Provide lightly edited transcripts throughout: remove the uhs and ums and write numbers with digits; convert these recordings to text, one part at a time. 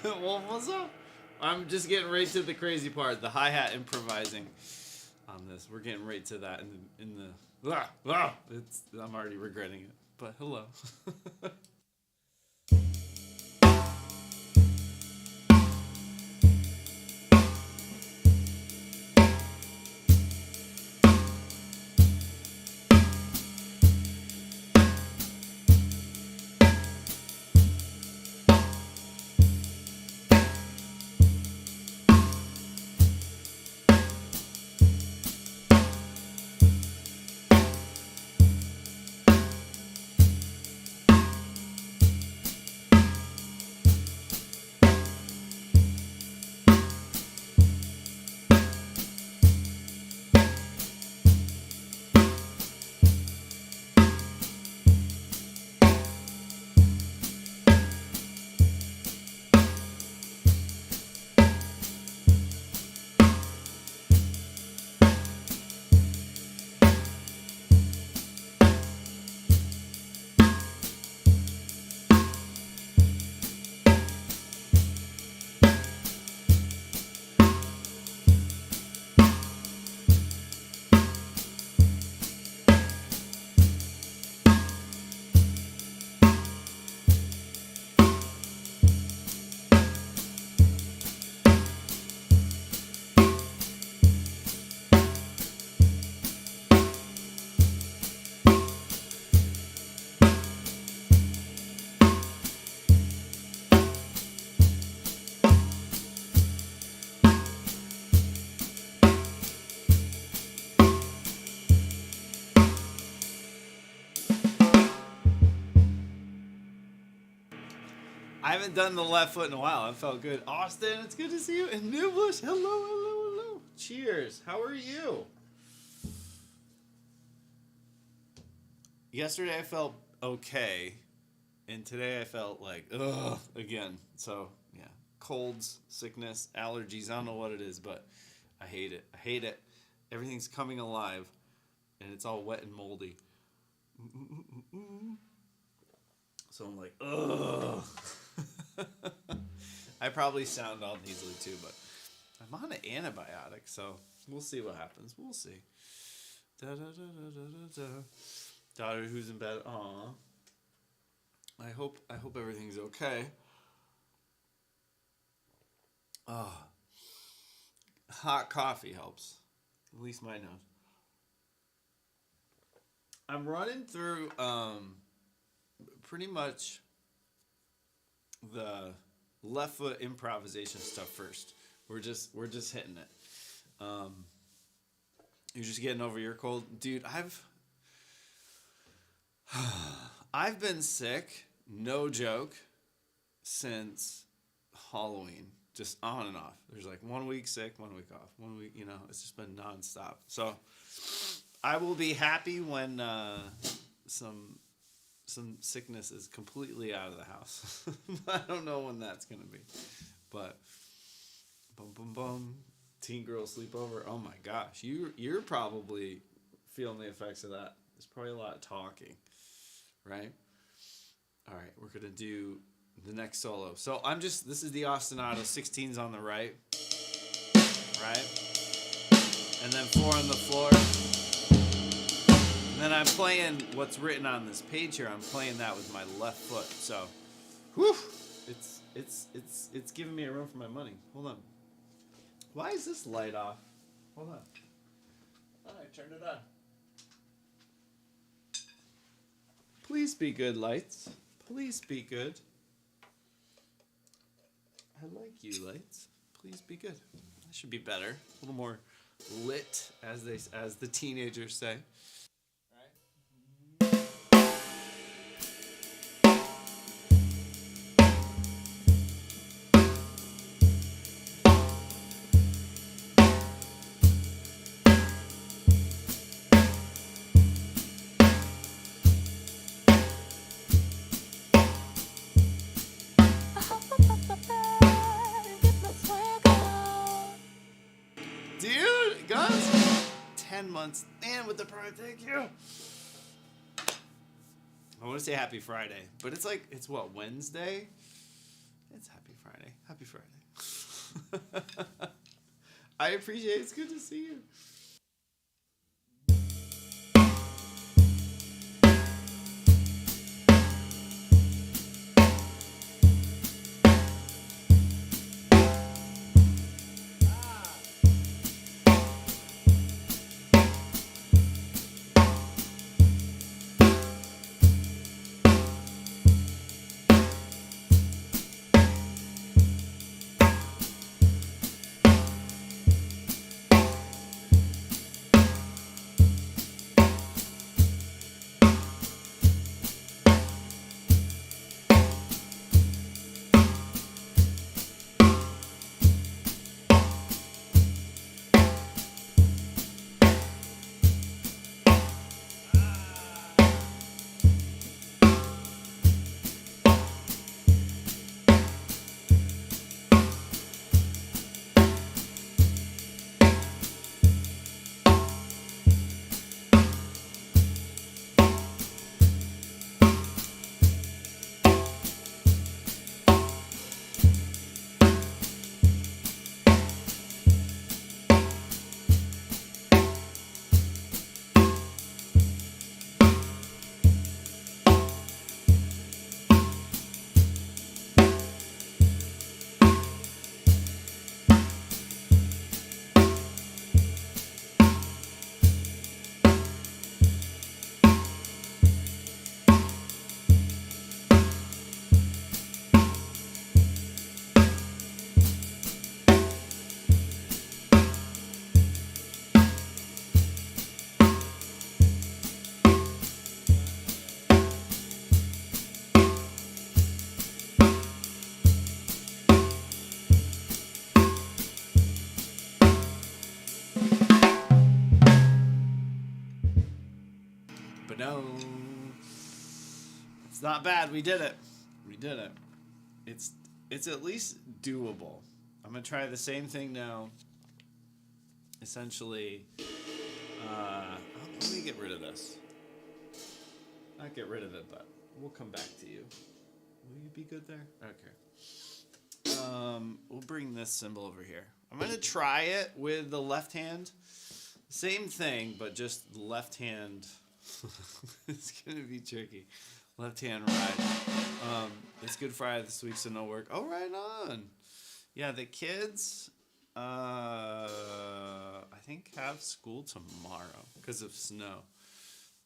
Well, what's up? I'm just getting right to the crazy part, the hi-hat improvising on this. We're getting right to that I'm already regretting it. But hello. I haven't done the left foot in a while. It felt good. Austin, it's good to see you. And New Bush, hello, hello, hello. Cheers. How are you? Yesterday I felt okay, and today I felt like ugh again. So yeah, colds, sickness, allergies. I don't know what it is, but I hate it. I hate it. Everything's coming alive, and it's all wet and moldy. So I'm like, ugh. I probably sound all nasally too, but I'm on an antibiotic, so we'll see what happens. We'll see. Da, da, da, da, da, da. Daughter who's in bed. Aw. I hope everything's okay. Ah, hot coffee helps. At least mine does. I'm running through pretty much the left foot improvisation stuff first. We're just hitting it. You're just getting over your cold, dude. I've been sick, no joke, since Halloween. Just on and off. There's like 1 week sick, 1 week off. 1 week, it's just been nonstop. So I will be happy when some sickness is completely out of the house. I don't know when that's gonna be, but boom, boom, boom. Teen girl sleepover. Oh my gosh, you're probably feeling the effects of that. There's probably a lot of talking, right? All right, we're gonna do the next solo. So this is the ostinato. 16's on the right, and then 4 on the floor. And then I'm playing what's written on this page here. I'm playing that with my left foot. So, whew, it's giving me a run for my money. Hold on. Why is this light off? Hold on. Oh, I turned it on. Please be good, lights. Please be good. I like you, lights. Please be good. That should be better. A little more lit, as the teenagers say. Dude, guys, 10 months. And with the pride, thank you. I want to say happy Friday, but it's what, Wednesday? It's Happy Friday. Happy Friday. I appreciate it. It's good to see you. But no, it's not bad. We did it. We did it. It's at least doable. I'm gonna try the same thing now. Essentially, let me get rid of this. Not get rid of it, but we'll come back to you. Will you be good there? Okay. We'll bring this cymbal over here. I'm gonna try it with the left hand. Same thing, but just left hand. It's gonna be tricky. Left hand right. It's Good Friday this week, so no work. Oh, right on. Yeah, the kids, I think have school tomorrow because of snow.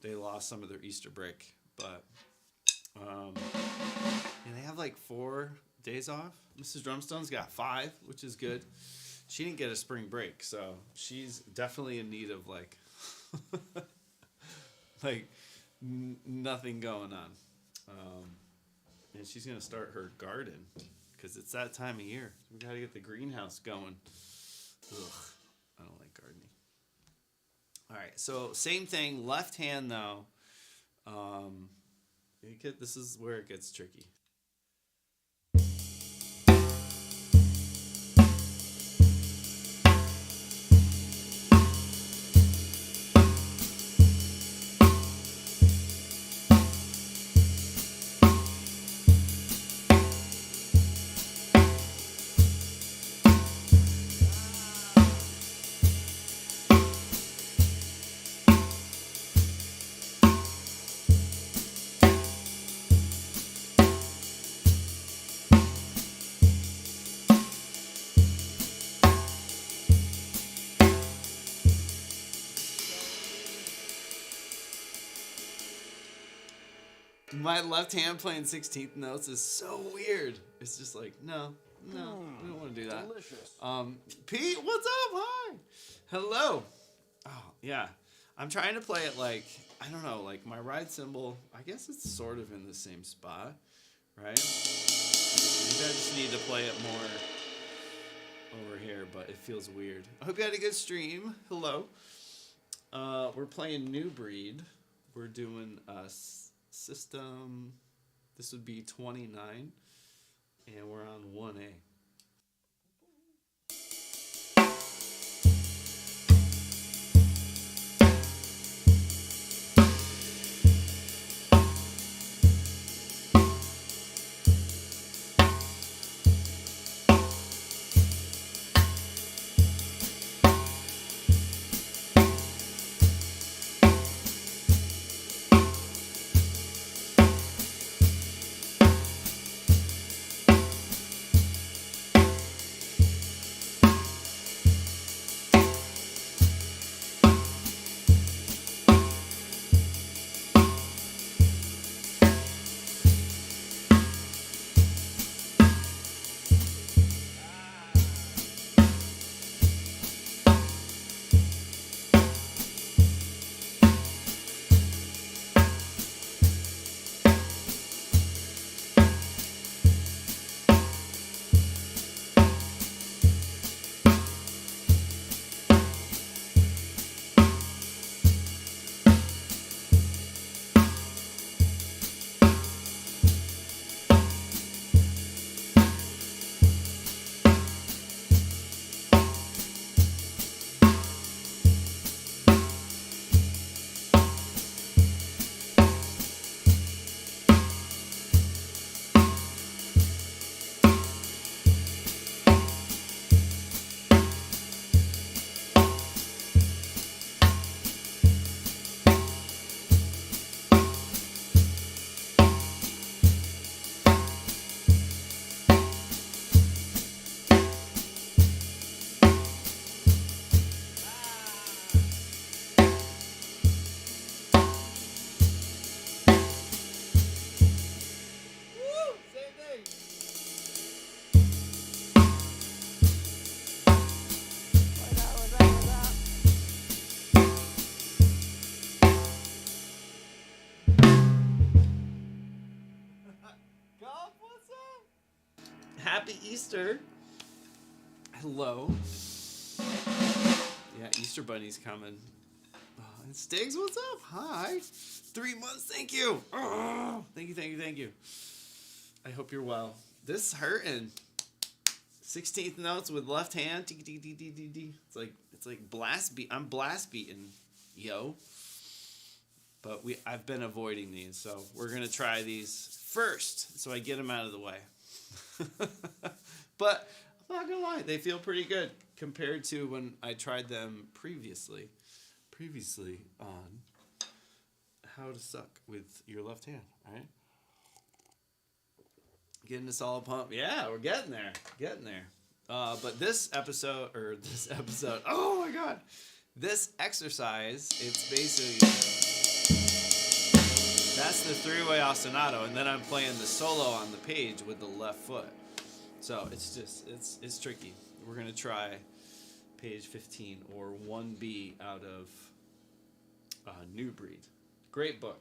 They lost some of their Easter break, but yeah, they have like 4 days off. Mrs. Drumstone's got 5, which is good. She didn't get a spring break, so she's definitely in need of like like nothing going on. And she's gonna start her garden because it's that time of year. We gotta get the greenhouse going. Ugh, I don't like gardening. All right, so same thing, left hand though. This is where it gets tricky. My left hand playing 16th notes is so weird. It's just like, no, we don't want to do that. Delicious. Pete, what's up? Hi. Hello. Oh, yeah. I'm trying to play it like, I don't know, like my ride cymbal, I guess it's sort of in the same spot, right? Maybe I just need to play it more over here, but it feels weird. I hope you had a good stream. Hello. We're playing New Breed. We're doing system, this would be 29, and we're on 1A. Happy Easter. Hello. Yeah, Easter Bunny's coming. Oh, and Stiggs, what's up? Hi. 3 months, thank you. Oh, thank you. I hope you're well. This is hurting. 16th notes with left hand. It's like blast beat. I'm blast beating, yo. But I've been avoiding these, so we're gonna try these first, so I get them out of the way. But I'm not gonna lie, they feel pretty good compared to when I tried them previously on how to suck with your left hand. All right, getting us all pumped. Yeah, we're getting there. But this episode, oh my god, this exercise, it's basically, that's the three-way ostinato, and then I'm playing the solo on the page with the left foot. So it's tricky. We're gonna try page 15 or 1B out of New Breed. Great book.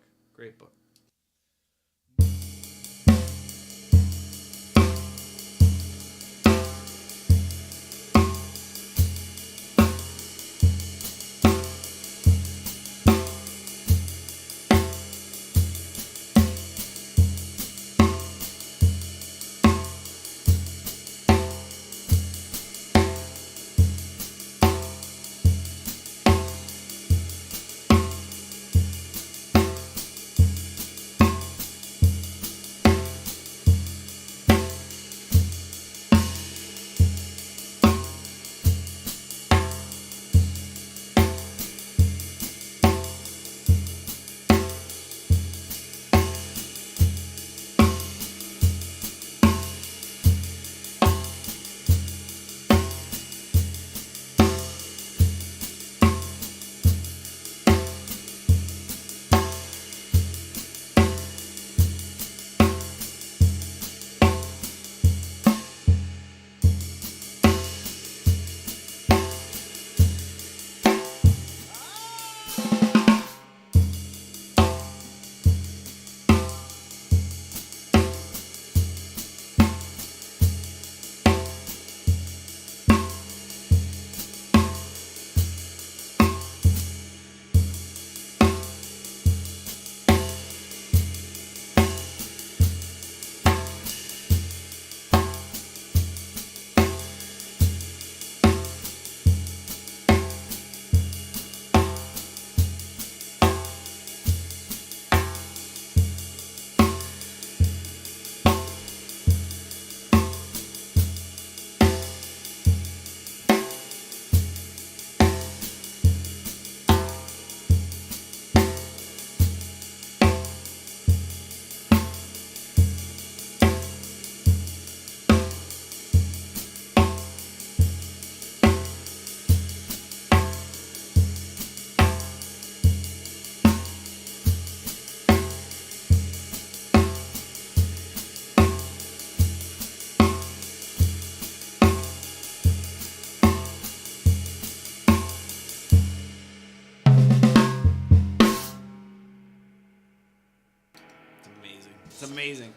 It's amazing.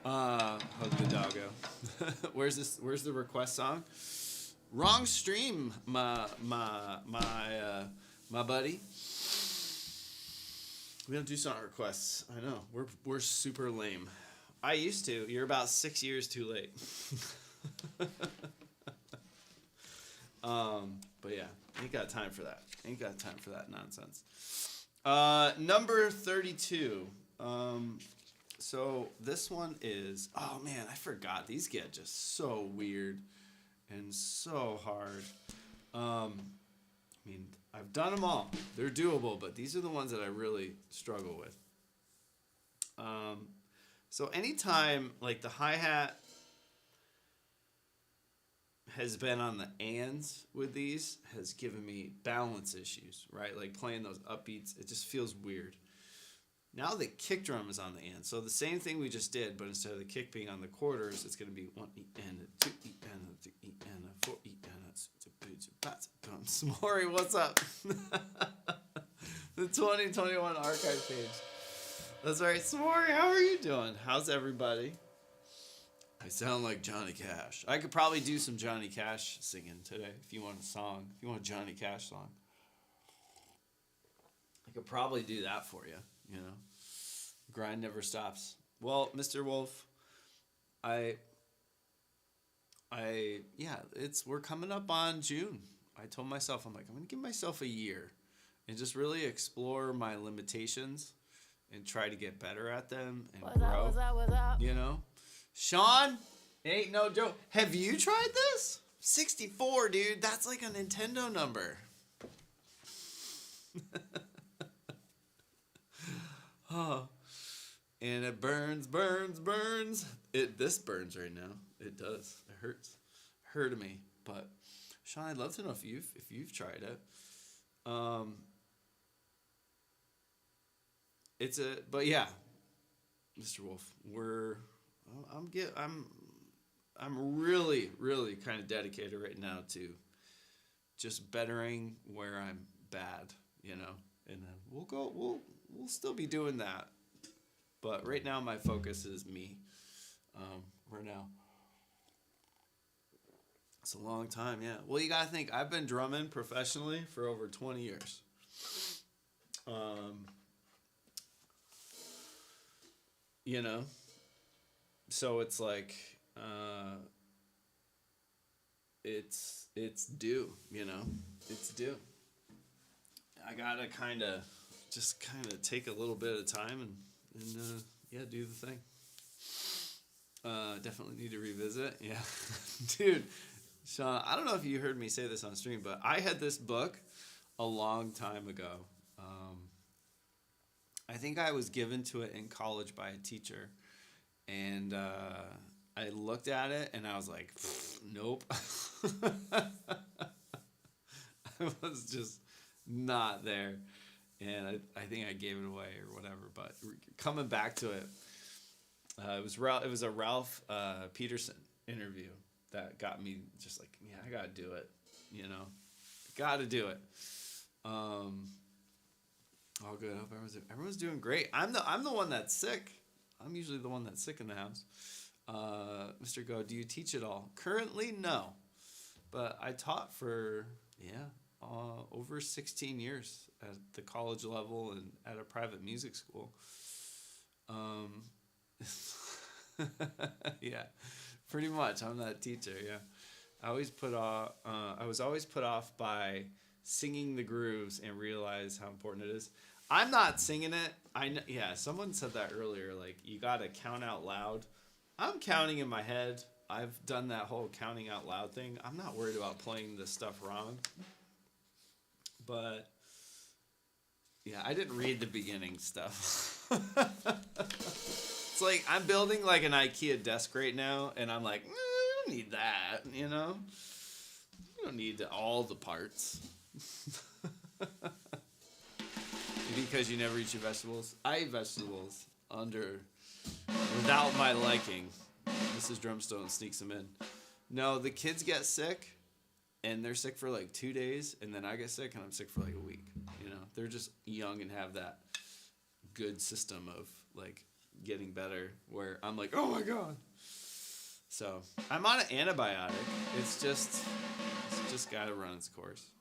Hug the doggo. Where's the request song? Wrong stream, my buddy. We don't do song requests. I know. We're super lame. I used to. You're about 6 years too late. But yeah, ain't got time for that. Ain't got time for that nonsense. Number 32. So this one is, oh man, I forgot. These get just so weird and so hard. I mean, I've done them all. They're doable, but these are the ones that I really struggle with. So anytime like the hi-hat has been on the ands with these has given me balance issues, right? Like playing those upbeats, it just feels weird. Now the kick drum is on the and. So the same thing we just did, but instead of the kick being on the quarters, it's going to be 1 E and a 2 E and a 3 E and a 4 E and a S'more, what's up? The 2021 archive page. That's right. S'more, how are you doing? How's everybody? I sound like Johnny Cash. I could probably do some Johnny Cash singing today if you want a song. If you want a Johnny Cash song, I could probably do that for you. You know, grind never stops. Well, Mr. Wolf, I, yeah, we're coming up on June. I told myself, I'm like, I'm gonna give myself a year, and just really explore my limitations, and try to get better at them and grow. What's up? You know. Sean, ain't no joke. Have you tried this? 64, dude. That's like a Nintendo number. Oh. And it burns. This burns right now. It does. It hurts. Hurt me. But Sean, I'd love to know if you've tried it. But yeah, Mr. Wolf, I'm really kind of dedicated right now to just bettering where I'm bad, you know, and then we'll still be doing that, but right now my focus is me. Right now, it's a long time, yeah. Well, you gotta think I've been drumming professionally for over 20 years. You know. So it's like, it's due, you know, it's due. I gotta kind of take a little bit of time and yeah, do the thing. Definitely need to revisit. Yeah, dude, Sean, I don't know if you heard me say this on stream, but I had this book a long time ago. I think I was given to it in college by a teacher. And I looked at it and I was like, nope. I was just not there. And I think I gave it away or whatever. But coming back to it, it was a Ralph Peterson interview that got me just like, yeah, I got to do it. You know, got to do it. All good. I hope everyone's doing great. I'm the one that's sick. I'm usually the one that's sick in the house. Mr. Go, do you teach at all? Currently, no. But I taught for, over 16 years at the college level and at a private music school. Yeah, pretty much. I'm that teacher, yeah. I was always put off by singing the grooves and realize how important it is. I'm not singing it. Yeah, someone said that earlier. Like, you gotta count out loud. I'm counting in my head. I've done that whole counting out loud thing. I'm not worried about playing this stuff wrong. But yeah, I didn't read the beginning stuff. It's like I'm building like an IKEA desk right now, and I'm like, I don't need that. You know, you don't need all the parts. Because you never eat your vegetables. I eat vegetables without my liking. Mrs. Drumstone sneaks them in. No, the kids get sick, and they're sick for like 2 days, and then I get sick, and I'm sick for like a week. You know, they're just young and have that good system of like getting better. Where I'm like, oh my god. So I'm on an antibiotic. It's just got to run its course.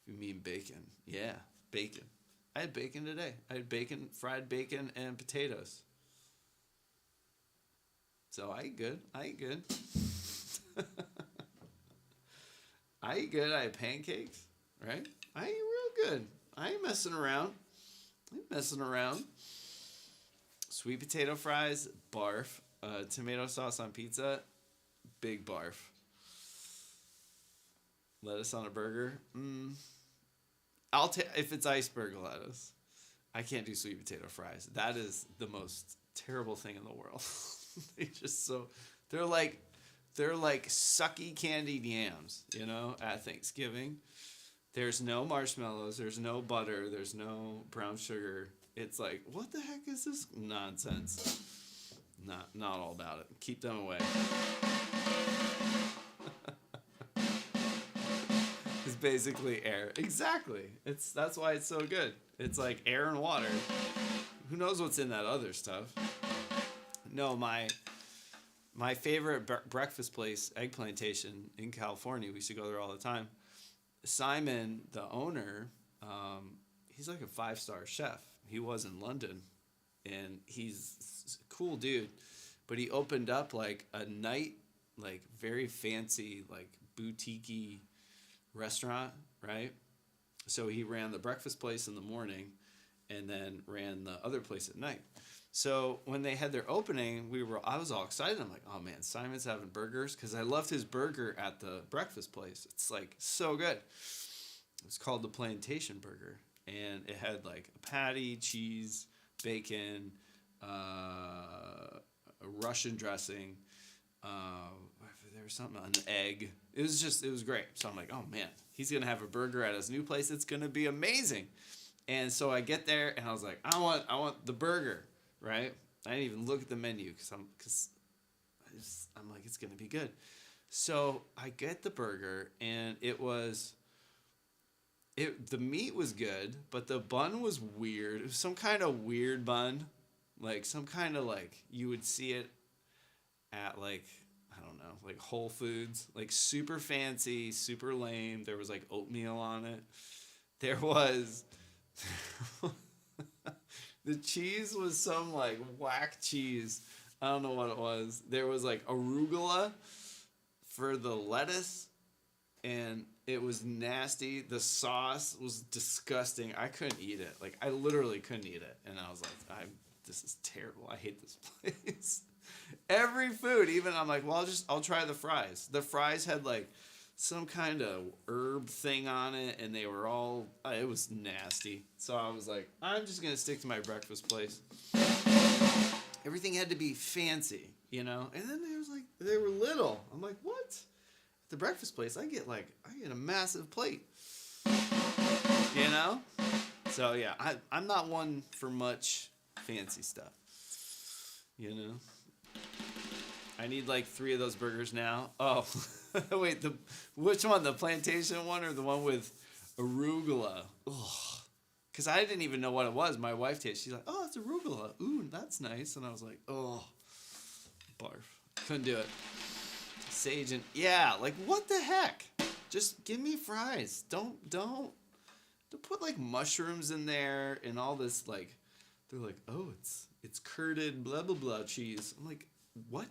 You mean bacon? Yeah, bacon. I had bacon today. I had bacon, fried bacon, and potatoes. So I eat good. I eat good. I had pancakes, right? I eat real good. I ain't messing around. Sweet potato fries, barf. Tomato sauce on pizza, big barf. Lettuce on a burger, I'll take if it's iceberg lettuce. I can't do sweet potato fries. That is the most terrible thing in the world. They're like sucky candied yams, you know, at Thanksgiving. There's no marshmallows, there's no butter, there's no brown sugar. It's like, what the heck is this nonsense? Not all about it. Keep them away. It's basically air. Exactly. That's why it's so good. It's like air and water. Who knows what's in that other stuff? No, my favorite breakfast place, Egg Plantation in California. We used to go there all the time. Simon, the owner, he's like a 5-star chef. He was in London, and he's a cool dude. But he opened up like a night, like very fancy, like boutique-y restaurant, right? So he ran the breakfast place in the morning, and then ran the other place at night. So when they had their opening, I was all excited. I'm like, oh man, Simon's having burgers, because I loved his burger at the breakfast place. It's like so good. It's called the Plantation Burger, and it had like a patty, cheese, bacon, a Russian dressing. There was something, an egg. It was great. So I'm like, oh man, he's gonna have a burger at his new place. It's gonna be amazing. And so I get there, and I was like, I want the burger. Right? I didn't even look at the menu because I'm like, it's gonna be good. So I get the burger, and the meat was good, but the bun was weird. It was some kind of weird bun, like some kind of like you would see it at like, I don't know, like Whole Foods, like super fancy, super lame. There was like oatmeal on it. There was. The cheese was some like whack cheese. I don't know what it was. There was like arugula for the lettuce, and it was nasty. The sauce was disgusting. I couldn't eat it. Like I literally couldn't eat it. And I was like, this is terrible. I hate this place. Every food, even I'm like, well, I'll try the fries. The fries had like some kind of herb thing on it, and they were all, it was nasty. So I was like, I'm just gonna stick to my breakfast place. Everything had to be fancy, you know. And then they were little. I'm like, what? At the breakfast place, I get a massive plate, you know. So yeah, I'm not one for much fancy stuff, you know. I need like 3 of those burgers now. Oh, wait, which one? The plantation one or the one with arugula? Ugh. Because I didn't even know what it was. My wife tasted. She's like, oh, it's arugula. Ooh, that's nice. And I was like, oh, barf. Couldn't do it. Sage and yeah, like what the heck? Just give me fries. Don't put like mushrooms in there and all this like. They're like, oh, it's curded blah blah blah cheese. I'm like, what?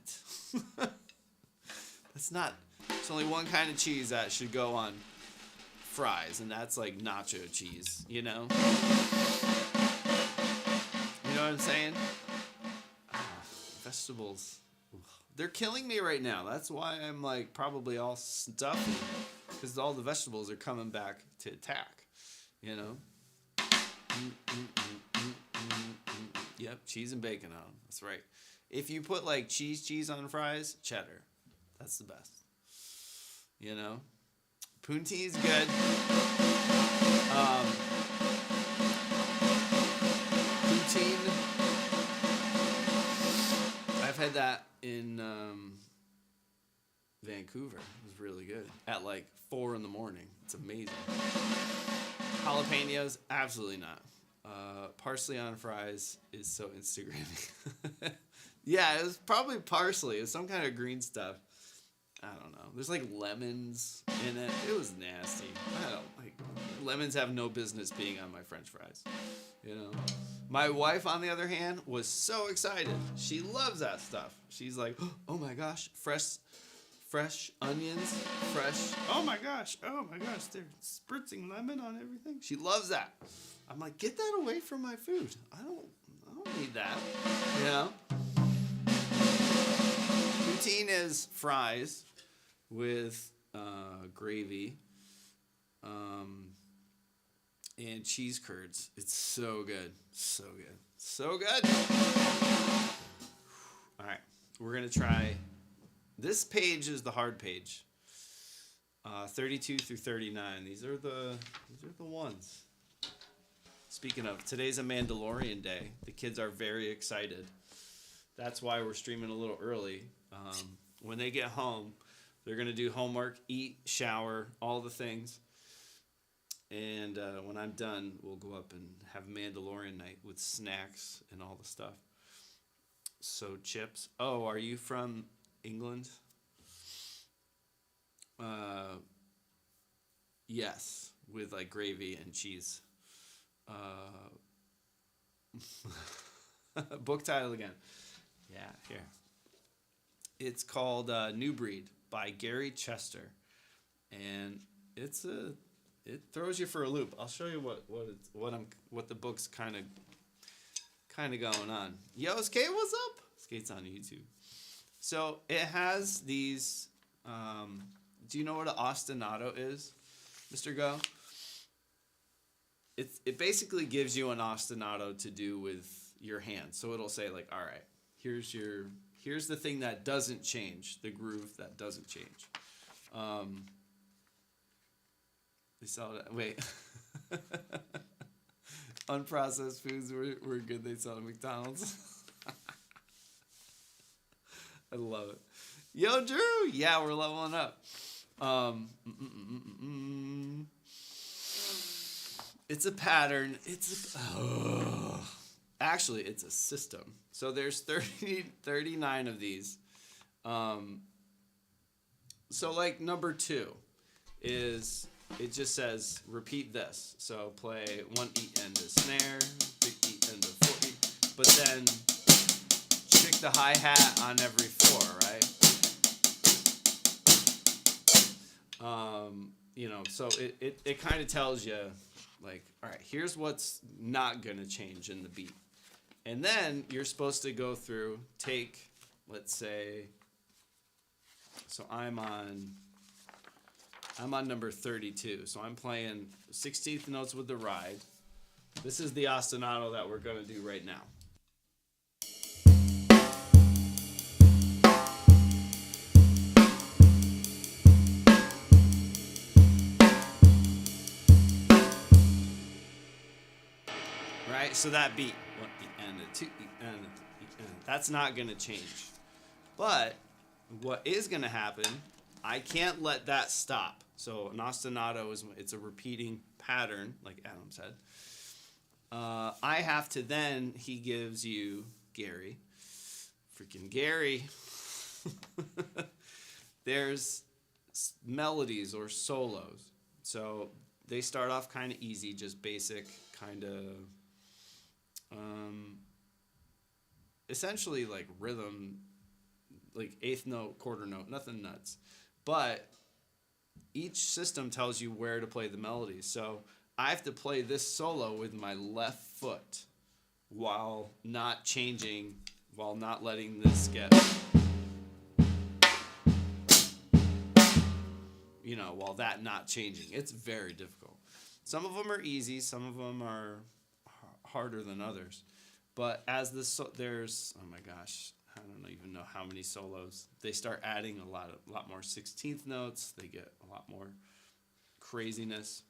That's not. There's only one kind of cheese that should go on fries, and that's like nacho cheese. You know. You know what I'm saying? Vegetables. They're killing me right now. That's why I'm like probably all stuffy, because all the vegetables are coming back to attack. You know. Yep, cheese and bacon on them. That's right. If you put like cheese on fries, cheddar. That's the best. You know? Poutine's good. Poutine. I've had that in Vancouver. It was really good. At like 4 a.m. It's amazing. Jalapenos, absolutely not. Parsley on fries is so Instagramming. Yeah, it was probably parsley. It was some kind of green stuff. I don't know. There's like lemons in it. It was nasty. I don't like lemons have no business being on my French fries. You know. My wife, on the other hand, was so excited. She loves that stuff. She's like, oh my gosh, fresh onions, fresh. Oh my gosh, they're spritzing lemon on everything. She loves that. I'm like, get that away from my food. I don't need that. You know? Poutine is fries with gravy and cheese curds. It's so good. So good. So good. All right. We're going to try. This page is the hard page. 32 through 39. These are the ones. Speaking of, today's a Mandalorian day. The kids are very excited. That's why we're streaming a little early. When they get home, they're going to do homework, eat, shower, all the things. And when I'm done, we'll go up and have Mandalorian night with snacks and all the stuff. So chips. Oh, are you from England? Uh, yes, with like gravy and cheese. Uh, book title again. Yeah, here. It's called New Breed by Gary Chester, and it throws you for a loop. I'll show you what the book's kind of going on. Yo, Skate, what's up? Skate's on YouTube. So it has these. Do you know what an ostinato is, Mr. Go? It basically gives you an ostinato to do with your hand. So it'll say like, all right, here's the thing that doesn't change, the groove that doesn't change. They sell that. Wait. Unprocessed foods were good. They sell at McDonald's. I love it. Yo, Drew. Yeah, we're leveling up. It's a pattern. Actually, it's a system. So there's 39 of these. So like number 2 is, it just says repeat this. So play 1 E end of snare, 3 E end of 4 E, but then chick the hi-hat on every 4, right? So it kind of tells you like, all right, here's what's not going to change in the beat. And then you're supposed to go through, let's say, so I'm on number 32. So I'm playing 16th notes with the ride. This is the ostinato that we're going to do right now. Right? So that beat, 1 E and a 2 E and a 3 E and. That's not going to change. But what is going to happen, I can't let that stop. So an ostinato it's a repeating pattern, like Adam said. I have to then, he gives you Gary, freaking Gary. There's melodies or solos. So they start off kind of easy, just basic kind of, essentially like rhythm, like 8th note, quarter note, nothing nuts. But each system tells you where to play the melodies. So I have to play this solo with my left foot while not letting this get, while that not changing. It's very difficult. Some of them are easy, some of them are harder than others. But as there's, oh my gosh, I don't even know how many solos. They start adding a lot more 16th notes. They get a lot more craziness.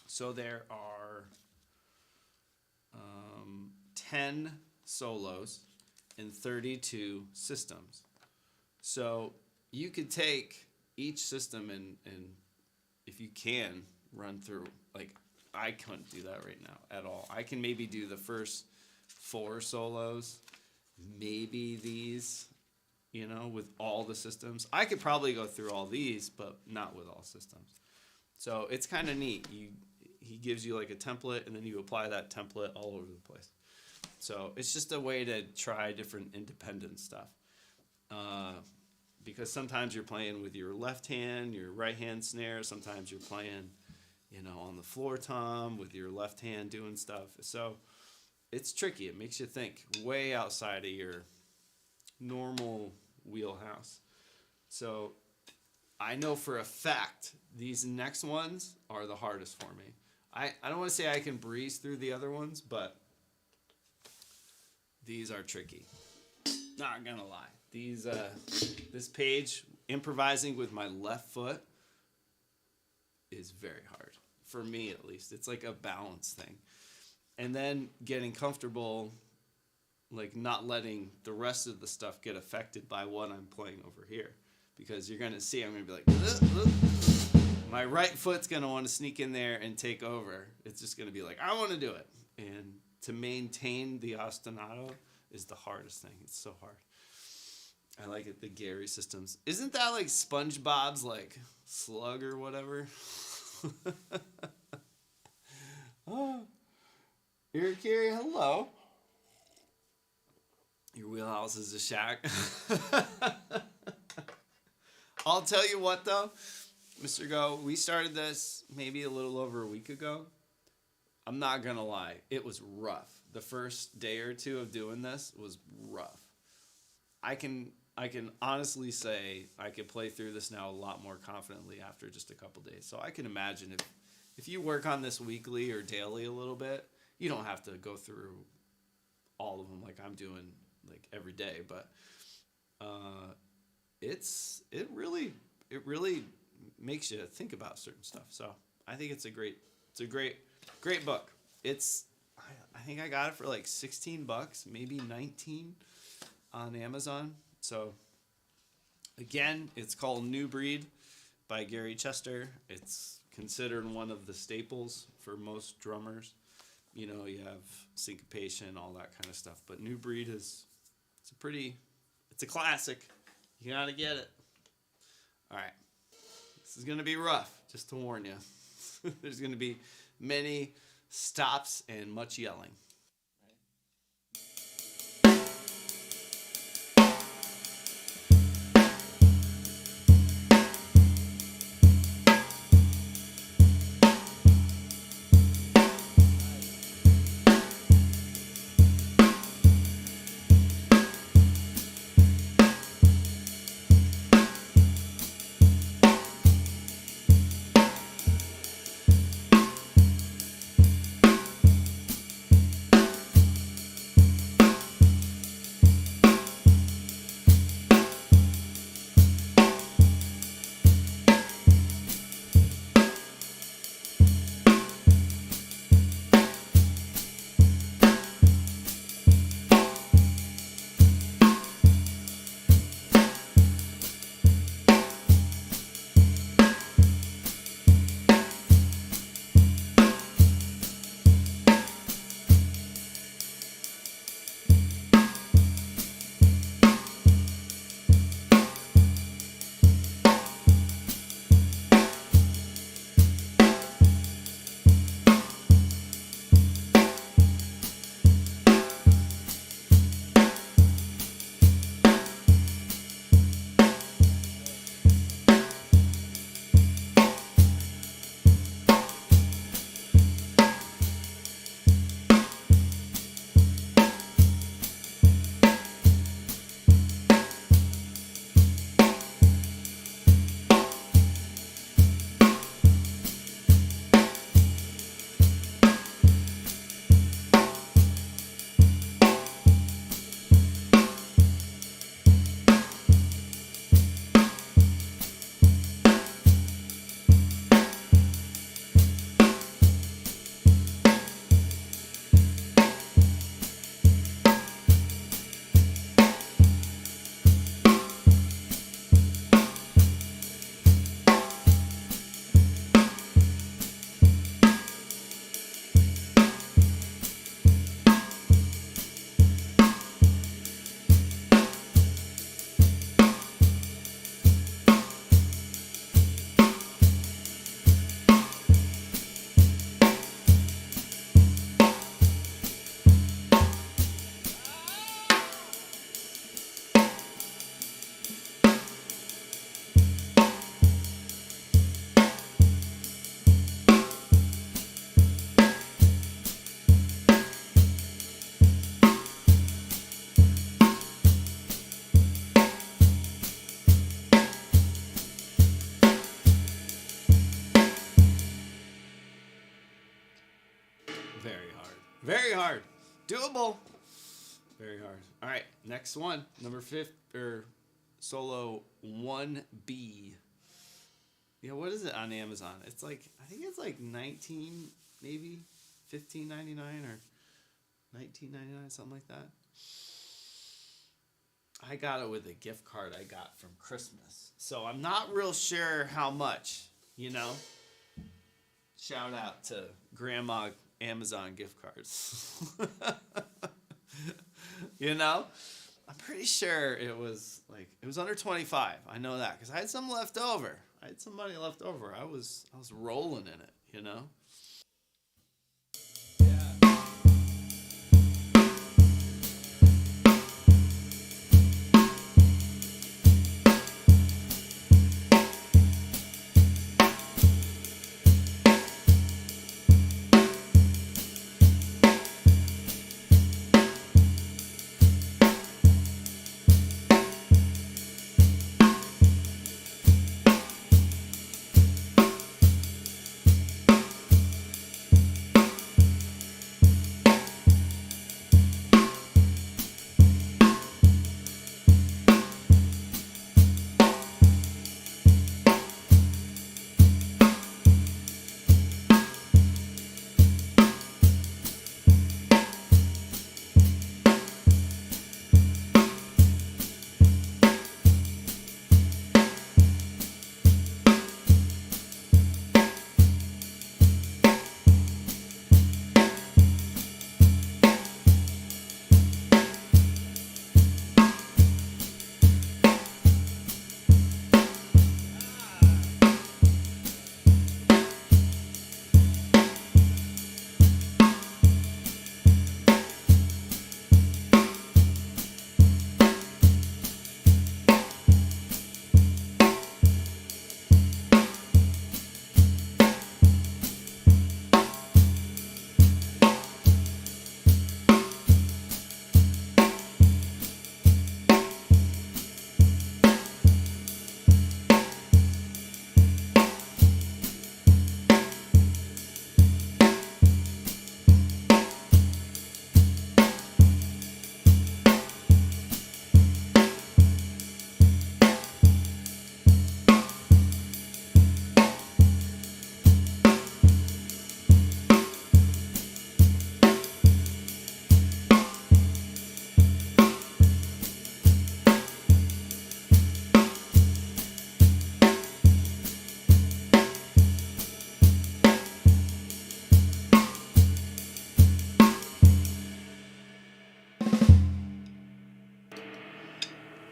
So there are 10 solos and 32 systems. So you could take each system and if you can run through, like I couldn't do that right now at all. I can maybe do the first 4 solos, maybe these, with all the systems. I could probably go through all these, but not with all systems. So it's kind of neat. He gives you like a template, and then you apply that template all over the place. So it's just a way to try different independent stuff. Because sometimes you're playing with your left hand, your right hand snare. Sometimes you're playing, on the floor tom with your left hand doing stuff. So it's tricky. It makes you think way outside of your normal wheelhouse. So I know for a fact these next ones are the hardest for me. I don't want to say I can breeze through the other ones, but these are tricky. Not gonna lie. This page, improvising with my left foot, is very hard. For me, at least. It's like a balance thing. And then getting comfortable, like not letting the rest of the stuff get affected by what I'm playing over here. Because you're going to see, I'm going to be like, my right foot's going to want to sneak in there and take over. It's just going to be like, I want to do it. And to maintain the ostinato is the hardest thing. It's so hard. I like it. The Gary systems. Isn't that like SpongeBob's like slug or whatever? Oh, Gary, hello. Your wheelhouse is a shack. I'll tell you what though, Mr. Go, we started this maybe a little over a week ago. I'm not gonna lie, it was rough. The first day or two of doing this was rough. I can honestly say I could play through this now a lot more confidently after just a couple days. So I can imagine if you work on this weekly or daily a little bit, you don't have to go through all of them like I'm doing like every day, but it really makes you think about certain stuff. So I think it's a great book. I think I got it for like $16, maybe 19 on Amazon. So again, it's called New Breed by Gary Chester. It's considered one of the staples for most drummers. You know, you have syncopation, all that kind of stuff. But New Breed it's a classic. You gotta get it. All right. This is gonna be rough, just to warn you. There's gonna be many stops and much yelling. Very hard. Very hard. Doable. Very hard. All right, next one. Number 5 or solo 1B. Yeah, what is it on Amazon? It's like I think it's like 19 maybe $15.99 or $19.99 something like that. I got it with a gift card I got from Christmas. So I'm not real sure how much, you know. Shout out to Grandma Amazon gift cards. You know? I'm pretty sure it was under 25. I know that because I had some left over. I had some money left over. I was rolling in it, you know?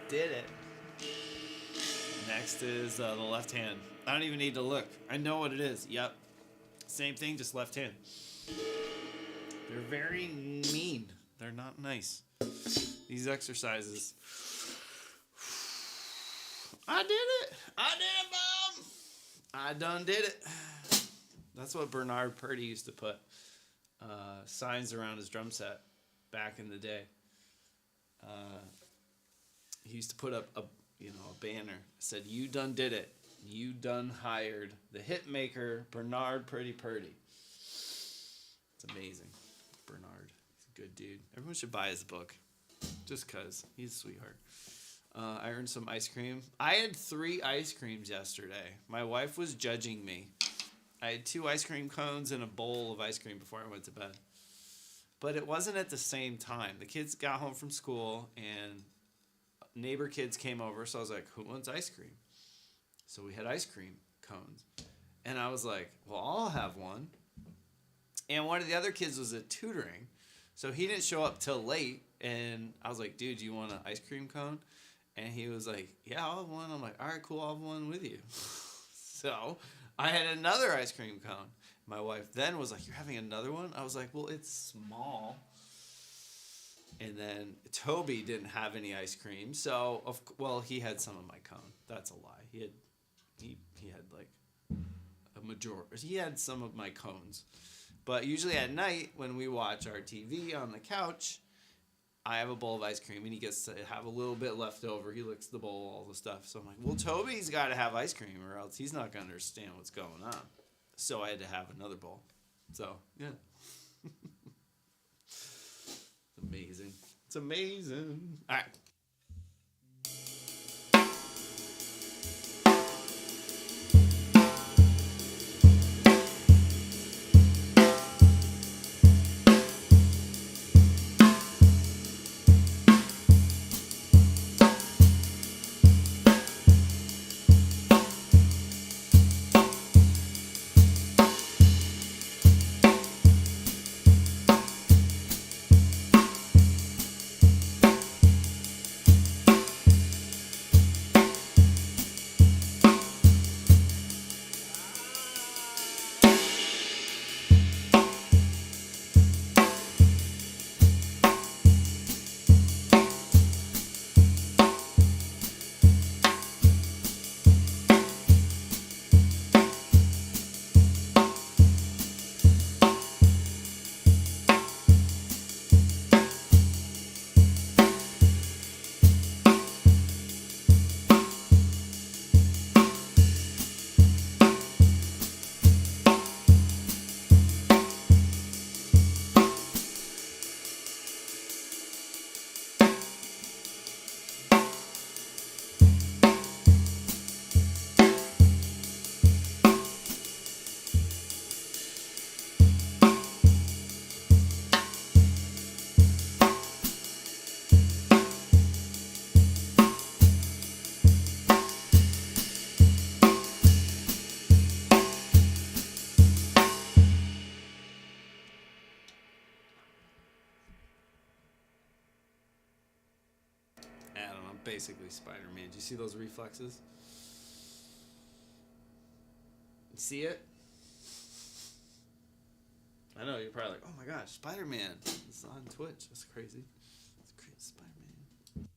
Did it. Next is the left hand. I don't even need to look. I know what it is. Yep. Same thing, just left hand. They're very mean. They're not nice. These exercises. I did it. I did it, Mom. I done did it. That's what Bernard Purdie used to put signs around his drum set back in the day. He used to put up a banner. Said, "You done did it. You done hired the hit maker Bernard Purdie Purdie." It's amazing. Bernard, he's a good dude. Everyone should buy his book, just cause he's a sweetheart. I earned some ice cream. I had 3 ice creams yesterday. My wife was judging me. I had 2 ice cream cones and a bowl of ice cream before I went to bed. But it wasn't at the same time. The kids got home from school and neighbor kids came over, so I was like, who wants ice cream? So we had ice cream cones. And I was like, well, I'll have one. And one of the other kids was at tutoring, so he didn't show up till late. And I was like, dude, do you want an ice cream cone? And he was like, yeah, I'll have one. I'm like, all right, cool, I'll have one with you. So I had another ice cream cone. My wife then was like, you're having another one? I was like, well, it's small. And then Toby didn't have any ice cream, so he had some of my cone. That's a lie. He had like a majority. He had some of my cones, but usually at night when we watch our TV on the couch, I have a bowl of ice cream and he gets to have a little bit left over. He licks the bowl, all the stuff. So I'm like, well, Toby's got to have ice cream or else he's not gonna understand what's going on. So I had to have another bowl. So yeah. Amazing. It's amazing. All right. basically Spider-Man. Do you see those reflexes? You see it? I know, you're probably like, oh my gosh, Spider-Man. It's on Twitch. That's crazy. It's crazy, Spider-Man.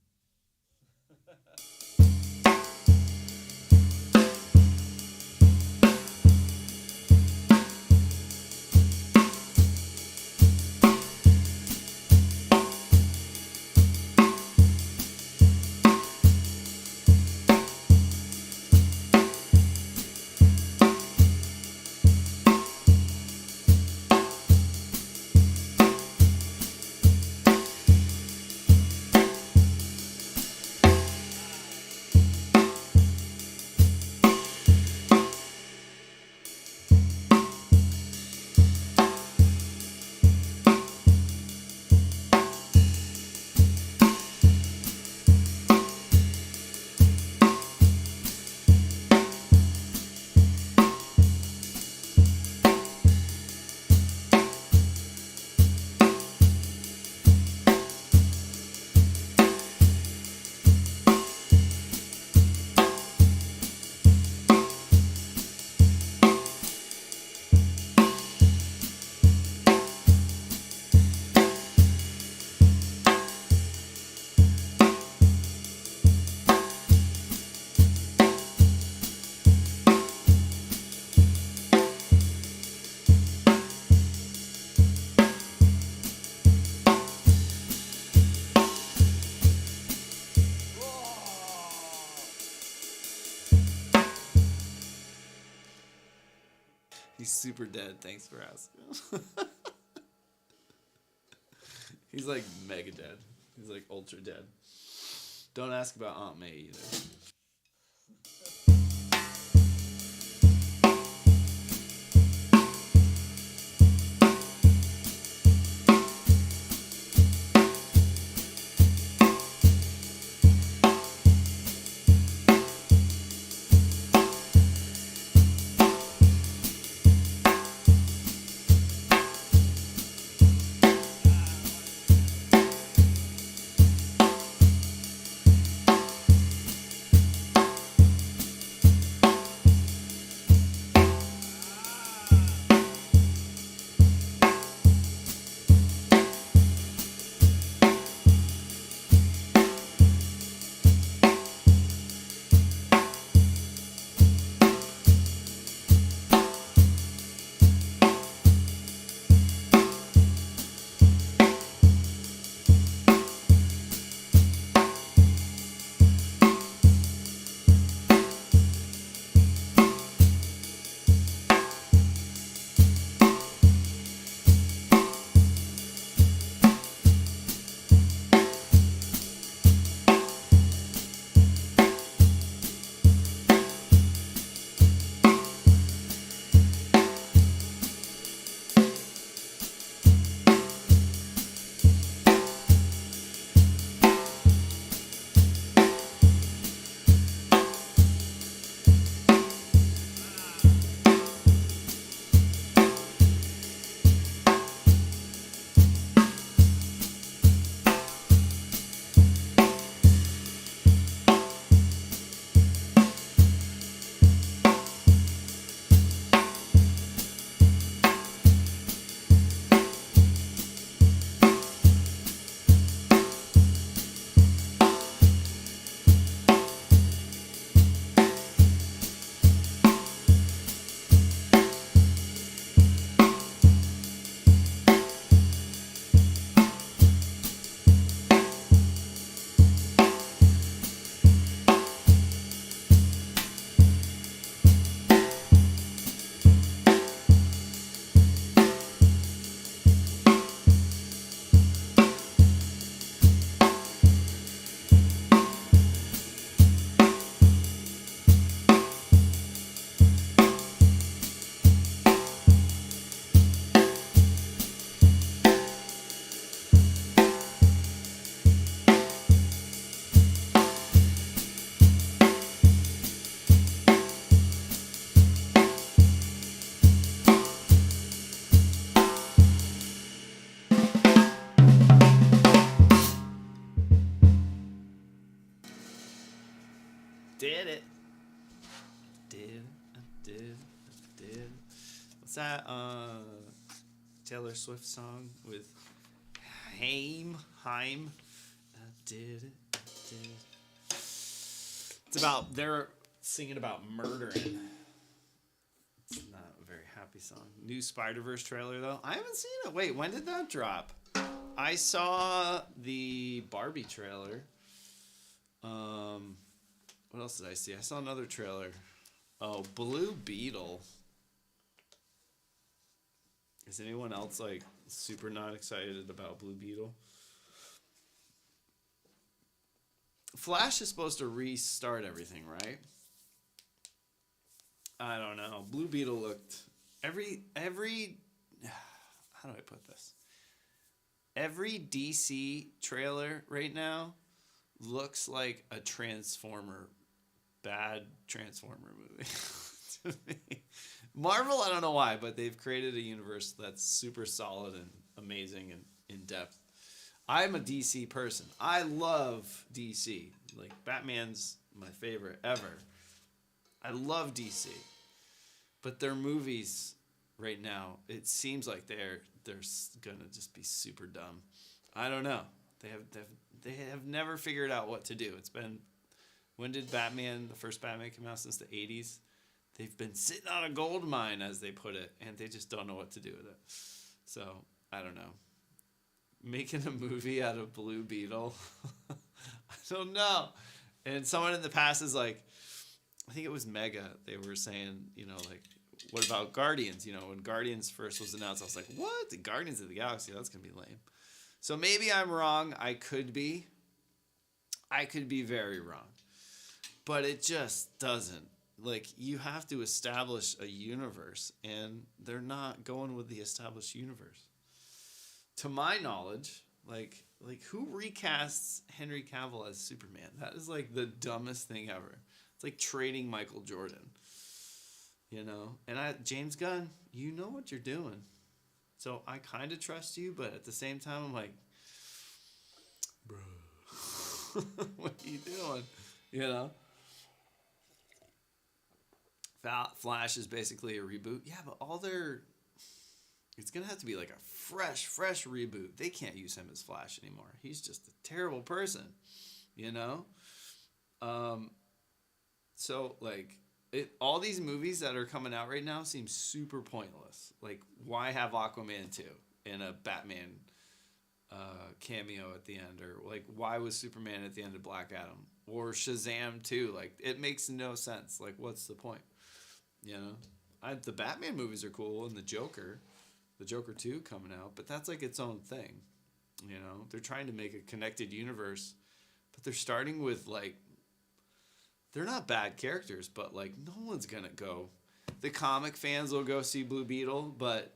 He's super dead. Thanks for asking. He's like mega dead. He's like ultra dead. Don't ask about Aunt May either. did it. I did. What's that? Taylor Swift song with Haim. I did it. It's about, they're singing about murdering. It's not a very happy song. New Spider-Verse trailer, though. I haven't seen it. Wait, when did that drop? I saw the Barbie trailer. What else did I see? I saw another trailer. Oh, Blue Beetle. Is anyone else like super not excited about Blue Beetle? Flash is supposed to restart everything, right? I don't know. Blue Beetle looked every how do I put this? Every DC trailer right now looks like a bad Transformer movie to me. Marvel, I don't know why, but they've created a universe that's super solid and amazing and in depth. I'm a DC person. I love DC. Like, Batman's my favorite ever. I love DC. But their movies right now, it seems like they're gonna just be super dumb. I don't know. They have never figured out what to do. It's been, when did the first Batman come out? Since the 80s? They've been sitting on a gold mine, as they put it, and they just don't know what to do with it. So, I don't know. Making a movie out of Blue Beetle, I don't know. And someone in the past is like, I think it was Mega, they were saying, like, what about Guardians? When Guardians first was announced, I was like, what? The Guardians of the Galaxy? That's going to be lame. So maybe I'm wrong. I could be very wrong. But it just doesn't. Like, you have to establish a universe, and they're not going with the established universe. To my knowledge, like who recasts Henry Cavill as Superman? That is like the dumbest thing ever. It's like trading Michael Jordan. And James Gunn, you know what you're doing. So I kind of trust you, but at the same time, I'm like, bro, what are you doing? Flash is basically a reboot. Yeah, but it's going to have to be like a fresh reboot. They can't use him as Flash anymore. He's just a terrible person, So, like, all these movies that are coming out right now seem super pointless. Like, why have Aquaman 2 and a Batman cameo at the end? Or, like, why was Superman at the end of Black Adam? Or Shazam 2? Like, it makes no sense. Like, what's the point? The Batman movies are cool, and the Joker 2 coming out, but that's like its own thing. They're trying to make a connected universe, but they're starting with, like, they're not bad characters, but, like, no one's gonna go. The comic fans will go see Blue Beetle, but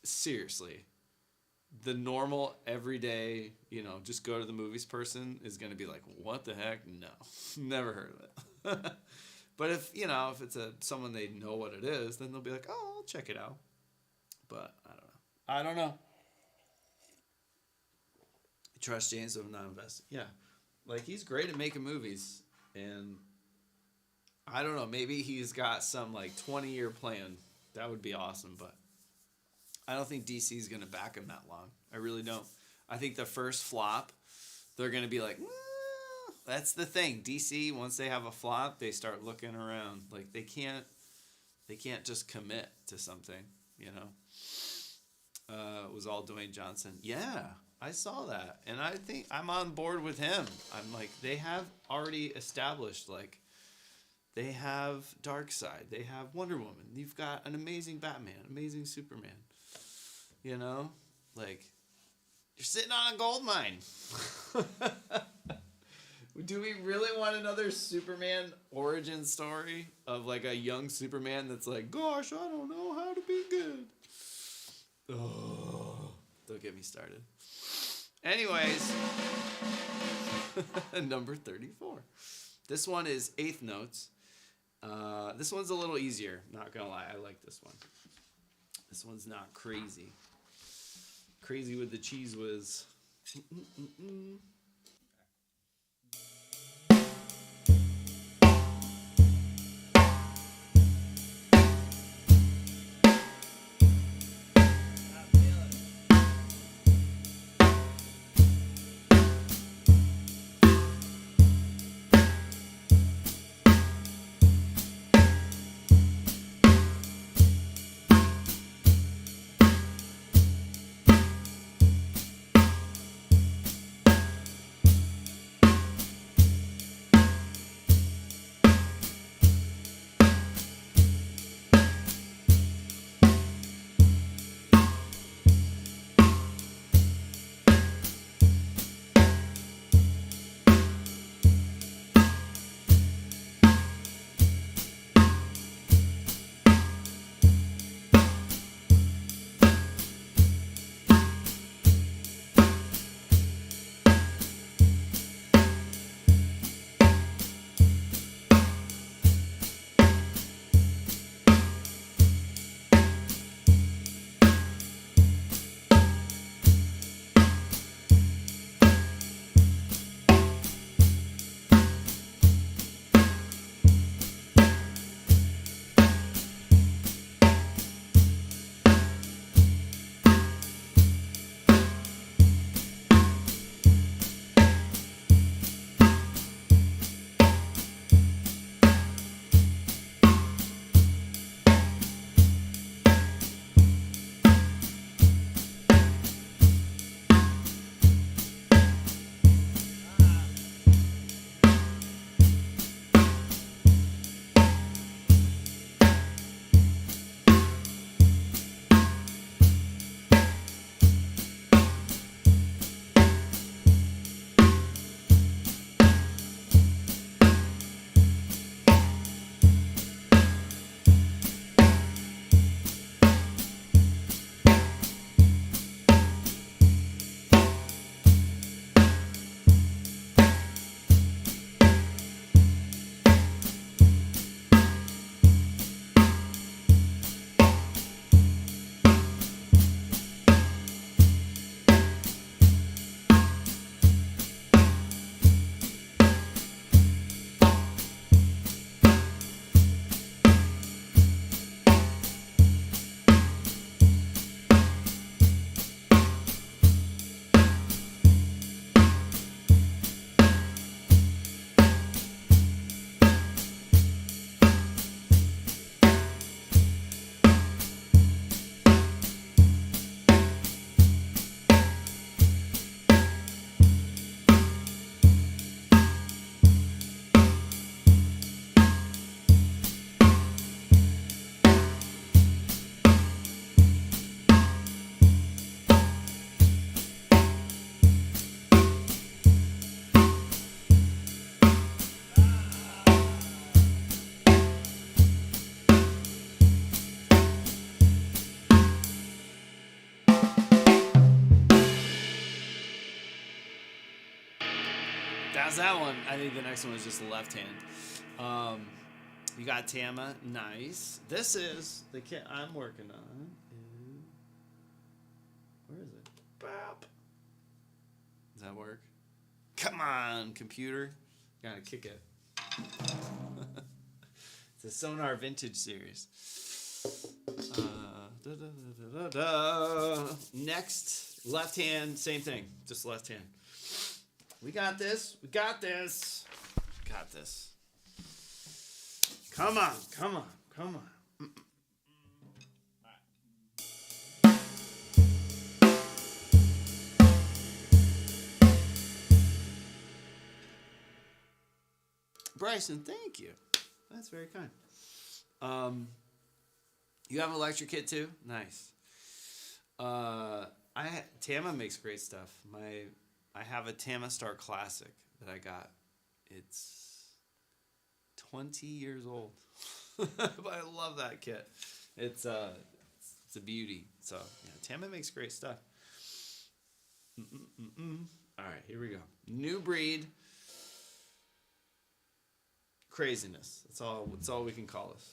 seriously, the normal, everyday, just go to the movies person is gonna be like, what the heck? No, never heard of it. But if it's someone they know what it is, then they'll be like, oh, I'll check it out. But I don't know. Trust James, but I'm not invested. Yeah. Like, he's great at making movies. And I don't know. Maybe he's got some, like, 20-year plan. That would be awesome. But I don't think DC's going to back him that long. I really don't. I think the first flop, they're going to be like, that's the thing. DC, once they have a flop, they start looking around. Like, they can't just commit to something, It was all Dwayne Johnson. Yeah, I saw that. And I think I'm on board with him. I'm like, they have already established, like, they have Darkseid. They have Wonder Woman. You've got an amazing Batman, amazing Superman. Like, you're sitting on a gold mine. Do we really want another Superman origin story of, like, a young Superman that's like, gosh, I don't know how to be good? Oh, don't get me started. Anyways, number 34. This one is Eighth Notes. This one's a little easier, not gonna lie. I like this one. This one's not crazy. Crazy with the cheese whiz. That's that one. I think the next one is just left hand. You got Tama. Nice. This is the kit I'm working on. Where is it? Bop. Does that work? Come on, computer. Gotta kick it. It's a Sonar Vintage series. Next, left hand, same thing. Just left hand. We got this. We got this. Got this. Come on. Come on. Come on. Bryson, thank you. That's very kind. You have an electric kit too? Nice. Tama makes great stuff. I have a Tama Star Classic that I got. It's 20 years old, but I love that kit. It's a beauty. So yeah, Tama makes great stuff. All right, here we go. New breed. Craziness. That's all we can call this.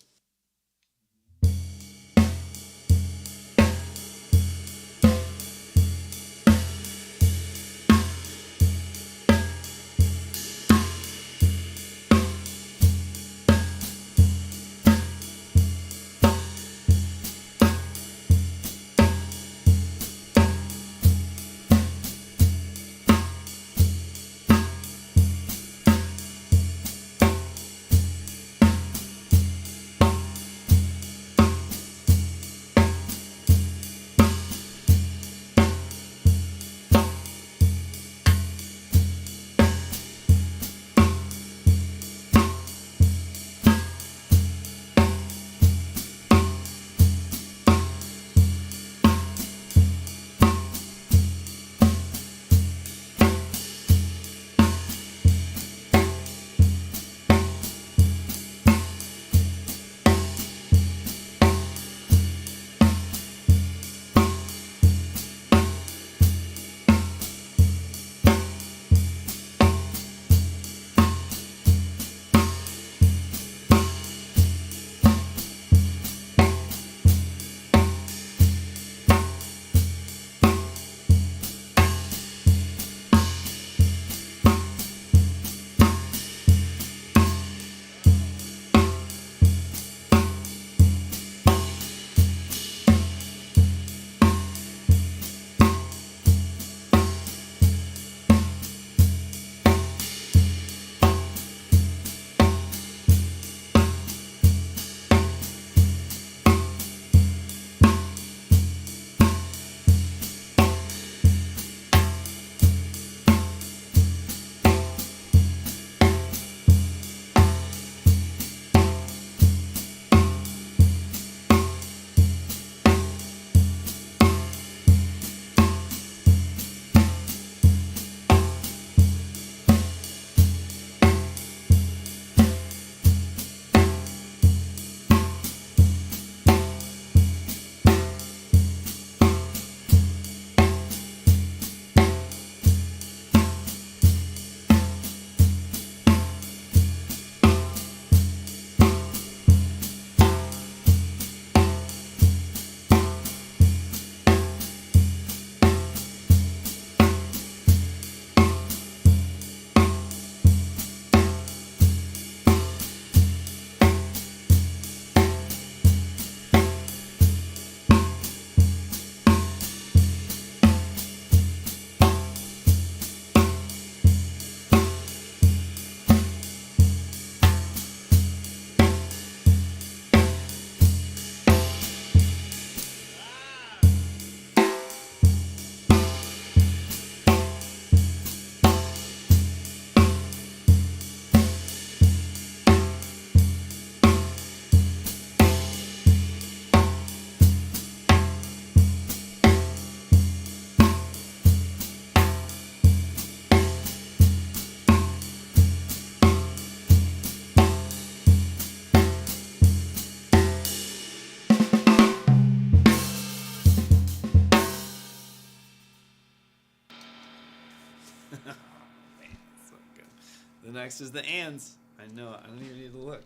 next is the ands. I know. I don't even need to look.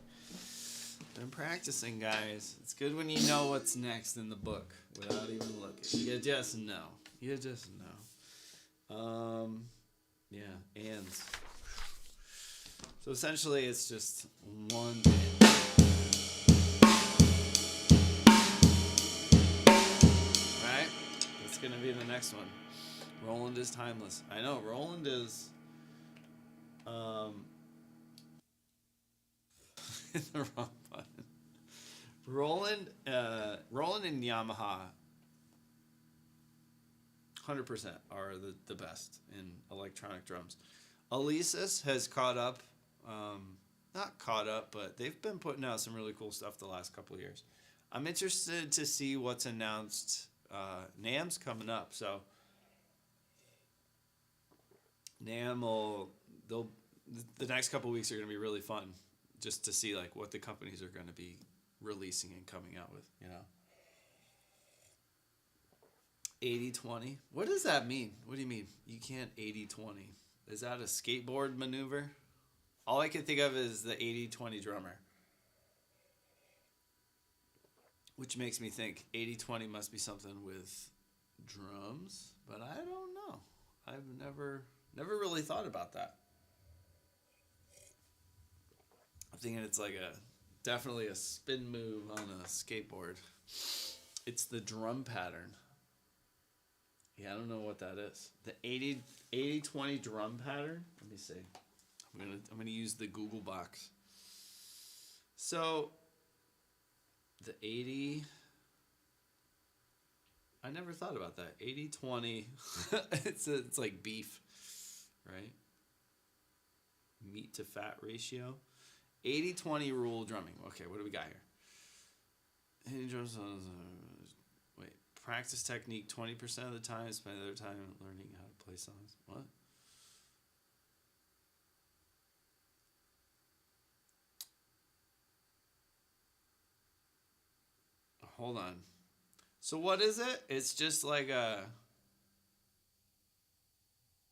I'm practicing, guys. It's good when you know what's next in the book without even looking. You just know. You just know. Yeah, ands. So essentially, it's just one and. Right? That's gonna be the next one. Roland is timeless. I know. Roland is. The wrong button. Roland and Yamaha 100% are the best in electronic drums. Alesis has caught up, not caught up, but they've been putting out some really cool stuff the last couple of years. I'm interested to see what's announced. NAMM's coming up, so NAMM the next couple of weeks are going to be really fun, just to see like what the companies are going to be releasing and coming out with, you know. 80-20. What does that mean? What do you mean? You can't 80-20. Is that a skateboard maneuver? All I can think of is the 80-20 drummer. Which makes me think 80-20 must be something with drums, but I don't know. I've never really thought about that. I'm thinking it's like definitely a spin move on a skateboard. It's the drum pattern. Yeah, I don't know what that is. The 80-20 drum pattern. Let me see. I'm gonna use the Google box. So the 80. I never thought about that. 80-20. It's like beef, right? Meat to fat ratio. 80-20 rule drumming. Okay, what do we got here? Wait, practice technique 20% of the time, spend the other time learning how to play songs. What? Hold on. So what is it? It's just like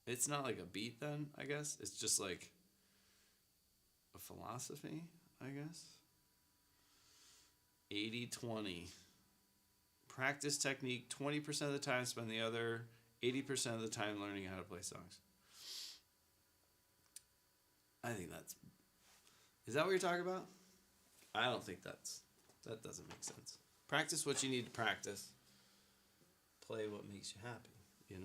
it's not like a beat then, I guess. It's just like a philosophy, I guess. 80-20. Practice technique 20% of the time, spend the other 80% of the time learning how to play songs. I think is that what you're talking about? I don't think that doesn't make sense. Practice what you need to practice. Play what makes you happy, you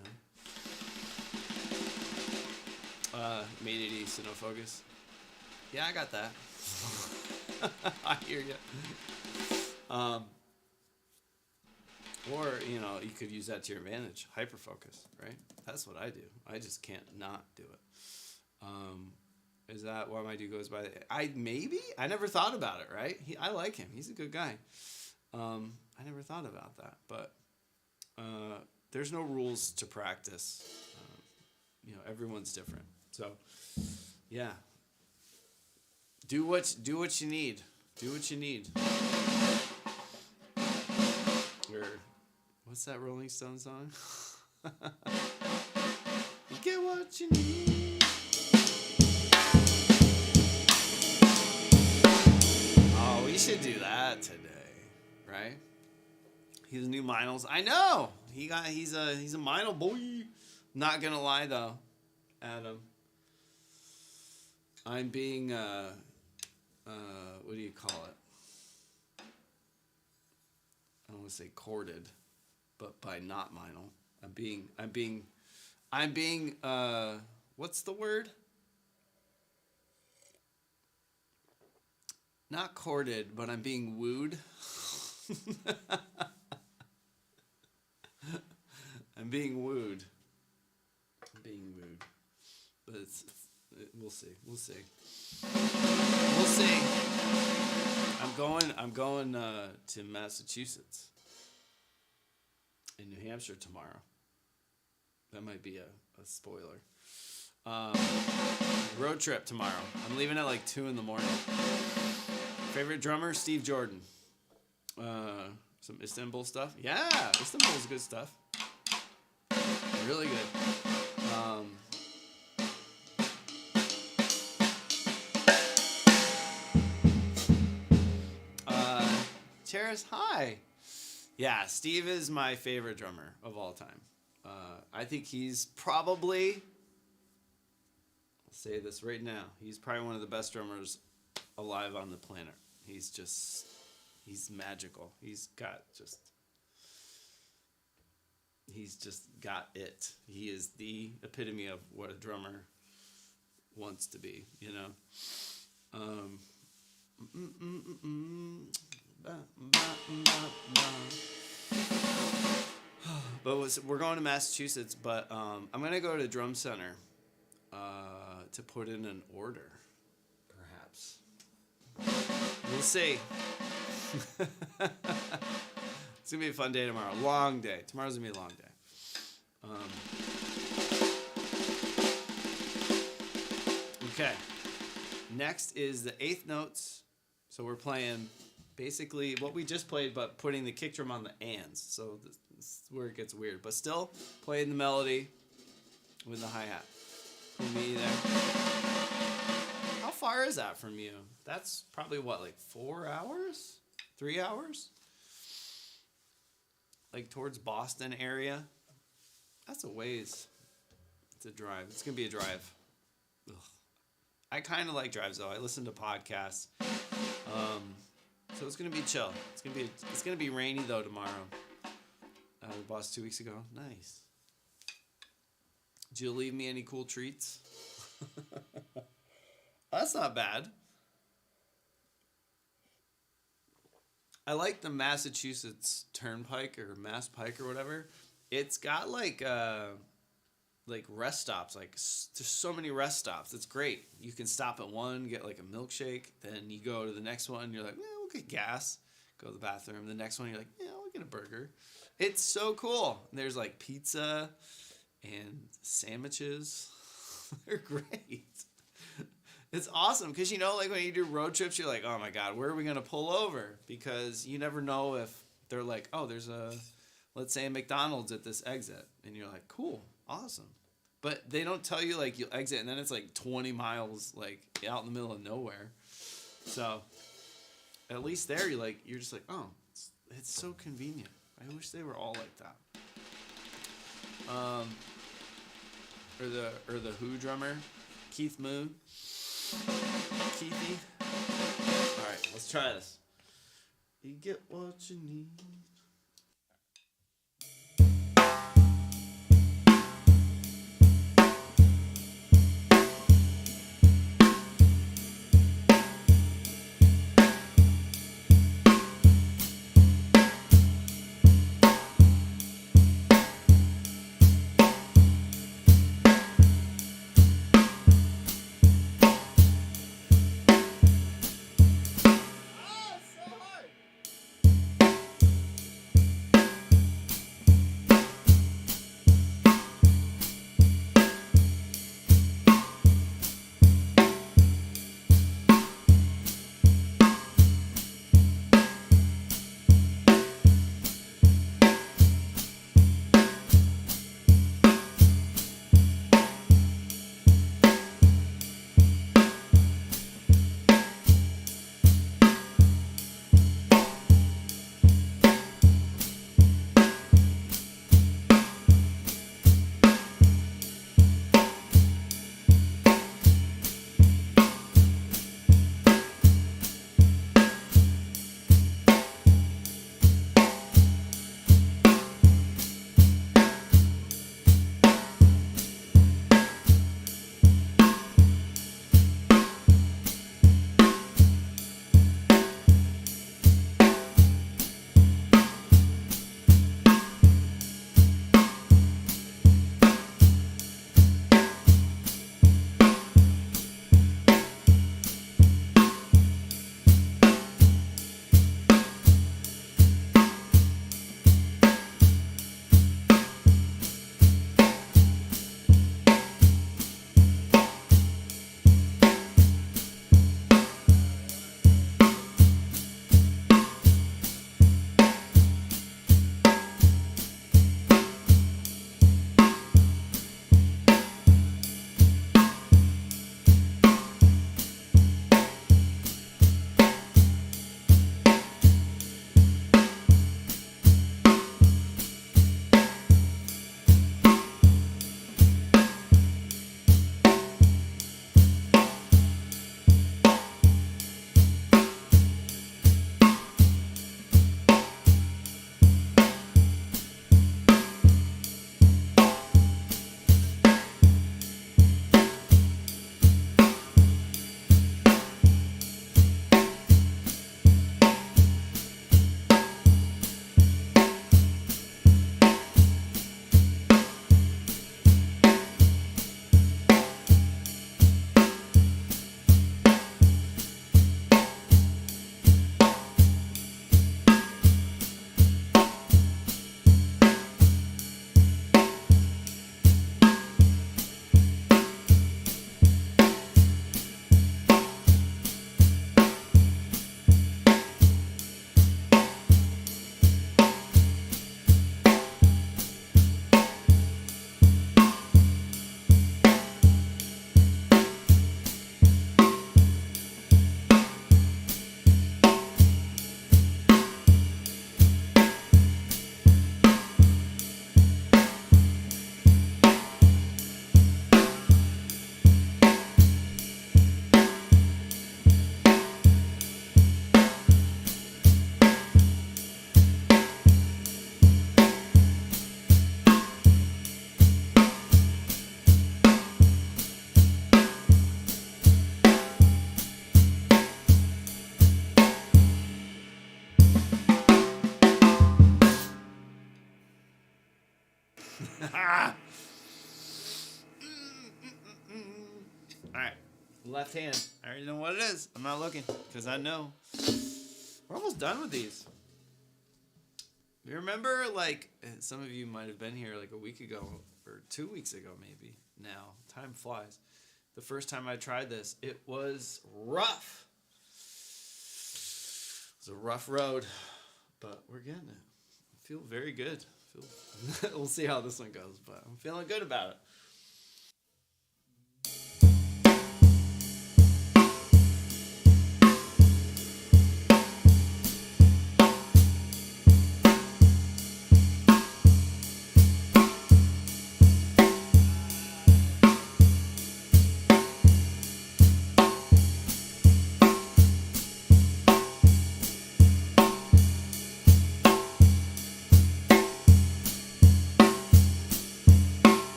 know? Made it easy, no focus. Yeah, I got that. I hear you. Or, you know, you could use that to your advantage. Hyperfocus, right? That's what I do. I just can't not do it. Is that why my dude goes by? I never thought about it, right? I like him. He's a good guy. I never thought about that. But there's no rules to practice. You know, everyone's different. So, yeah. Do what you need. Do what you need. Or what's that Rolling Stone song? You get what you need. Oh, we should do that today, right? He's a new Minels. I know. He's a Minel boy. Not gonna lie though, Adam. I'm being what do you call it? I don't want to say courted, but by not Minel. I'm being what's the word? Not courted, but I'm being wooed. I'm being wooed. But we'll see. We'll see. I'm going to Massachusetts and New Hampshire tomorrow. That might be a spoiler. Road trip tomorrow. I'm leaving at like 2 a.m. Favorite drummer, Steve Jordan. Some Istanbul stuff. Yeah, Istanbul's good stuff. Really good. Harris, hi. Yeah, Steve is my favorite drummer of all time. I think he's probably, I'll say this right now, he's probably one of the best drummers alive on the planet. He's magical. He's just got it. He is the epitome of what a drummer wants to be, you know. But we're going to Massachusetts, but I'm gonna go to Drum Center to put in an order, perhaps. We'll see. It's gonna be a fun day tomorrow. Long day. Tomorrow's gonna be a long day. Okay. Next is the eighth notes. So we're playing basically what we just played, but putting the kick drum on the ands. So this is where it gets weird, but still playing the melody with the hi-hat. Me there. How far is that from you? That's probably what, like 4 hours? 3 hours? Like towards Boston area? That's a ways. It's a drive. It's going to be a drive. Ugh. I kind of like drives though. I listen to podcasts. So it's going to be chill. It's going to be rainy though tomorrow. We bought 2 weeks ago. Nice. Did you leave me any cool treats? That's not bad. I like the Massachusetts Turnpike or Mass Pike or whatever. It's got like rest stops. Like there's so many rest stops. It's great. You can stop at one, get like a milkshake. Then you go to the next one. You're like, we'll get gas. Go to the bathroom. The next one, you're like, we'll get a burger. It's so cool. There's like pizza and sandwiches. They're great. It's awesome because, like when you do road trips, you're like, oh my God, where are we going to pull over? Because you never know if they're like, oh, there's let's say a McDonald's at this exit. And you're like, cool, awesome. But they don't tell you like you'll exit and then it's like 20 miles like out in the middle of nowhere. So at least there you're just like, oh, it's so convenient. I wish they were all like that. Or the Who drummer, Keith Moon. Keithy. Alright, let's try this. You get what you need. left hand. I already know what it is. I'm not looking because I know. We're almost done with these. You remember, like, some of you might have been here like a week ago or 2 weeks ago maybe. Now, time flies. The first time I tried this, it was rough. It was a rough road, but we're getting it. I feel very good. We'll see how this one goes, but I'm feeling good about it.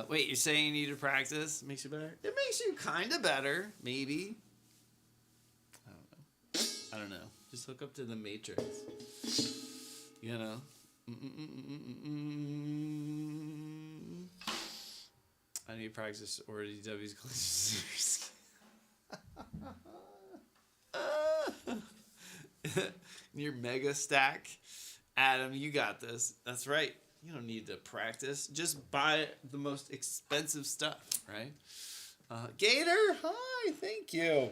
Wait, you're saying you need to practice? Makes you better? It makes you kind of better, maybe. I don't know. I don't know. Just hook up to the Matrix. You know? I need to practice ORDW's collision series. Your mega stack. Adam, you got this. That's right. You don't need to practice. Just buy the most expensive stuff, right? Gator, hi, thank you.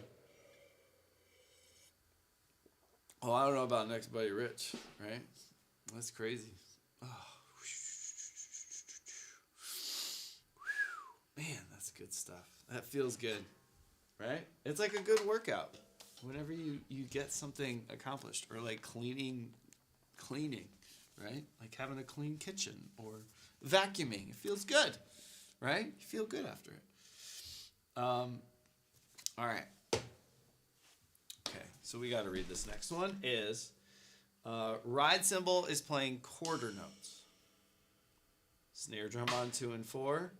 Oh, I don't know about Next Buddy Rich, right? That's crazy. Oh. Man, that's good stuff. That feels good, right? It's like a good workout. Whenever you get something accomplished, or like cleaning, right? Like having a clean kitchen or vacuuming. It feels good, right? You feel good after it. All right. Okay, so we got to read this next one. Is ride cymbal is playing quarter notes. Snare drum on 2 and 4.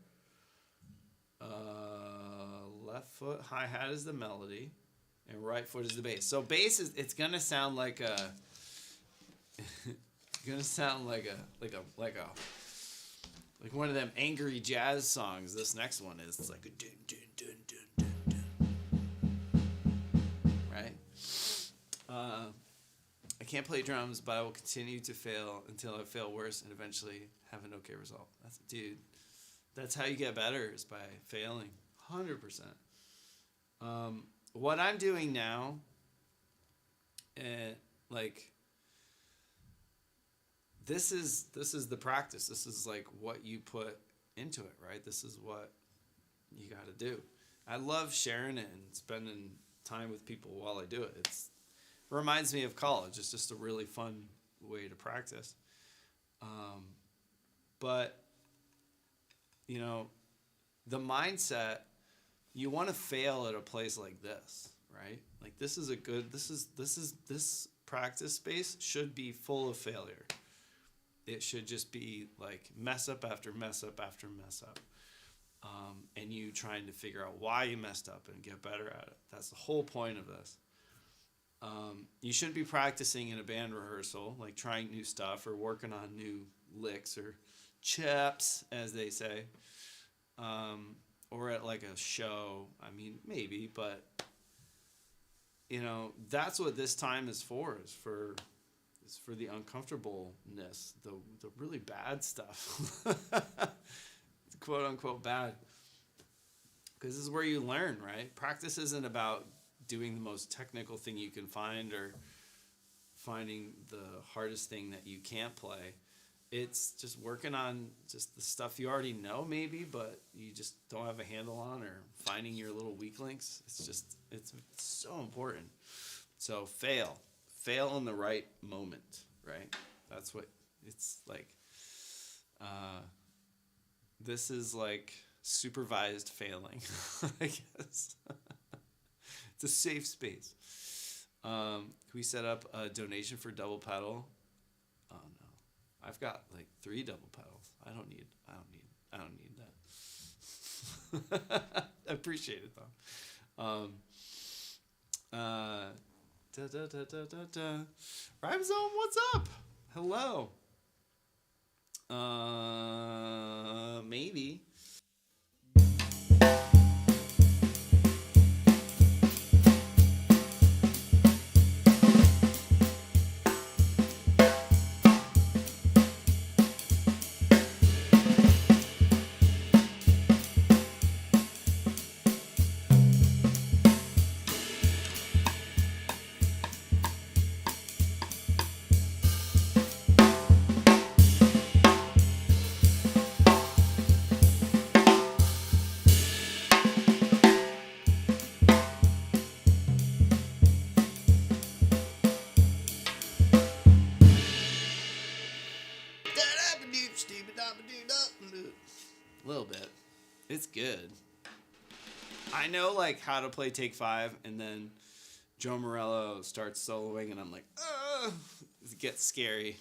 Left foot hi-hat is the melody, and right foot is the bass. So bass is, it's gonna sound like a like one of them angry jazz songs. This next one is, it's like a dun dun dun dun dun dun. Right? I can't play drums, but I will continue to fail until I fail worse and eventually have an okay result. That's how you get better, is by failing. 100%. What I'm doing now, like, this is the practice. This is like what you put into it, right? This is what you got to do. I love sharing it and spending time with people while I do it. It reminds me of college. It's just a really fun way to practice. But you know, the mindset, you want to fail at a place like this, right? Like this practice space should be full of failure. It should just be like mess up after mess up after mess up. And you trying to figure out why you messed up and get better at it. That's the whole point of this. You shouldn't be practicing in a band rehearsal, like trying new stuff or working on new licks or chops, as they say. Or at like a show. I mean, maybe, but you know, that's what this time is for. Is for the uncomfortableness, the really bad stuff, quote unquote bad. Because this is where you learn, right? Practice isn't about doing the most technical thing you can find or finding the hardest thing that you can't play. It's just working on just the stuff you already know, maybe, but you just don't have a handle on, or finding your little weak links. It's so important. So fail in the right moment, right? That's what it's like. This is like supervised failing, I guess. It's a safe space. Can we set up a donation for double pedal? Oh no, I've got like 3 double pedals. I don't need that. I appreciate it though. Rhyme Zone, what's up? Hello. Maybe. A little bit. It's good. I know like how to play Take 5, and then Joe Morello starts soloing, and I'm like, it gets scary.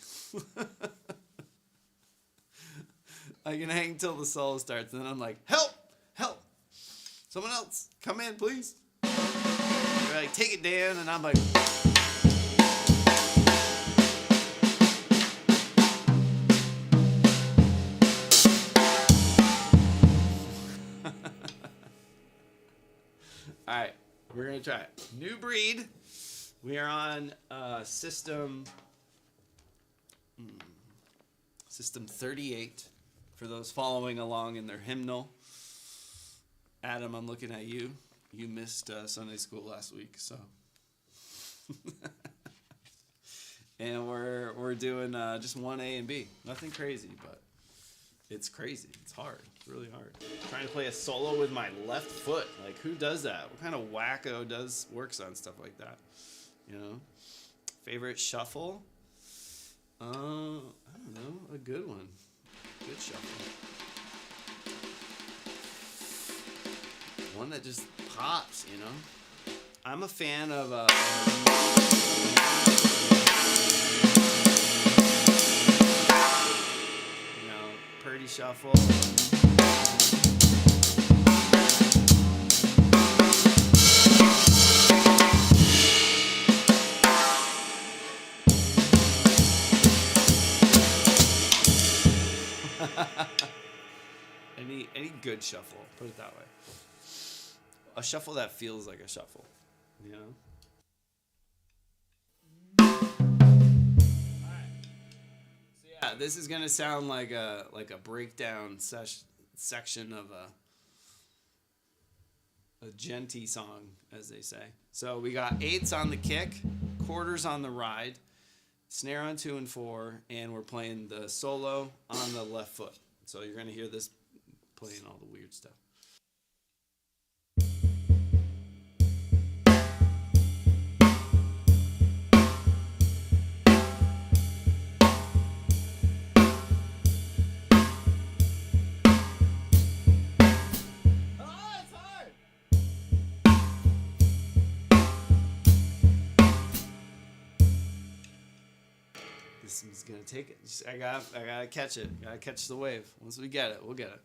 I can hang till the solo starts, and then I'm like, help, help, someone else, come in, please. They're like, take it, Dan, and I'm like. All right, we're gonna try it. New breed. We are on system 38. For those following along in their hymnal. Adam, I'm looking at you. You missed Sunday school last week, so. And we're doing just 1A and B. Nothing crazy, but it's crazy. It's hard. It's really hard. Trying to play a solo with my left foot. Like, who does that? What kind of wacko works on stuff like that? You know? Favorite shuffle? I don't know. A good one. Good shuffle. One that just pops, you know? I'm a fan of you know, Purdy Shuffle. Any good shuffle, put it that way. A shuffle that feels like a shuffle, you know? Alright. So yeah, this is gonna sound like a breakdown section of a genty song, as they say. So we got eighths on the kick, quarters on the ride, snare on 2 and 4, and we're playing the solo on the left foot. So you're gonna hear this playing all the weird stuff. This is gonna take it. I gotta catch it. Gotta catch the wave. Once we get it, we'll get it.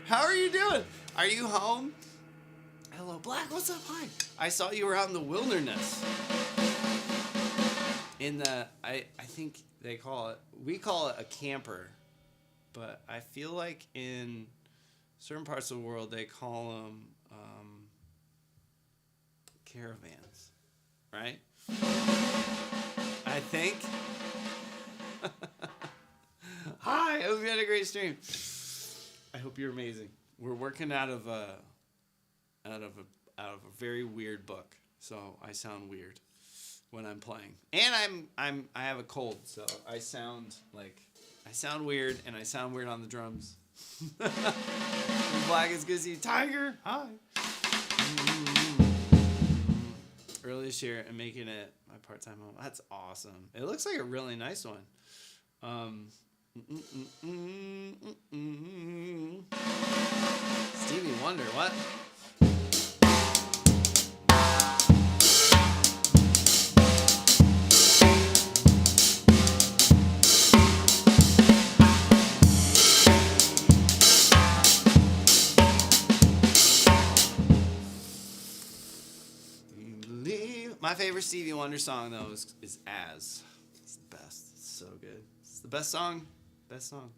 How are you doing? Are you home? Hello, Black. What's up? Hi. I saw you were out in the wilderness. In the, I think we call it a camper. But I feel like in certain parts of the world, they call them caravans. Right? I think. Hi. I hope you had a great stream. I hope you're amazing. We're working out of a very weird book, so I sound weird when I'm playing. And I have a cold, so I sound weird, and I sound weird on the drums. Black is good to see you. Tiger, hi. Early this year and making it my part-time home. That's awesome. It looks like a really nice one. Stevie Wonder, what? My favorite Stevie Wonder song, though, is As. It's the best. It's so good. It's the best song. Best song.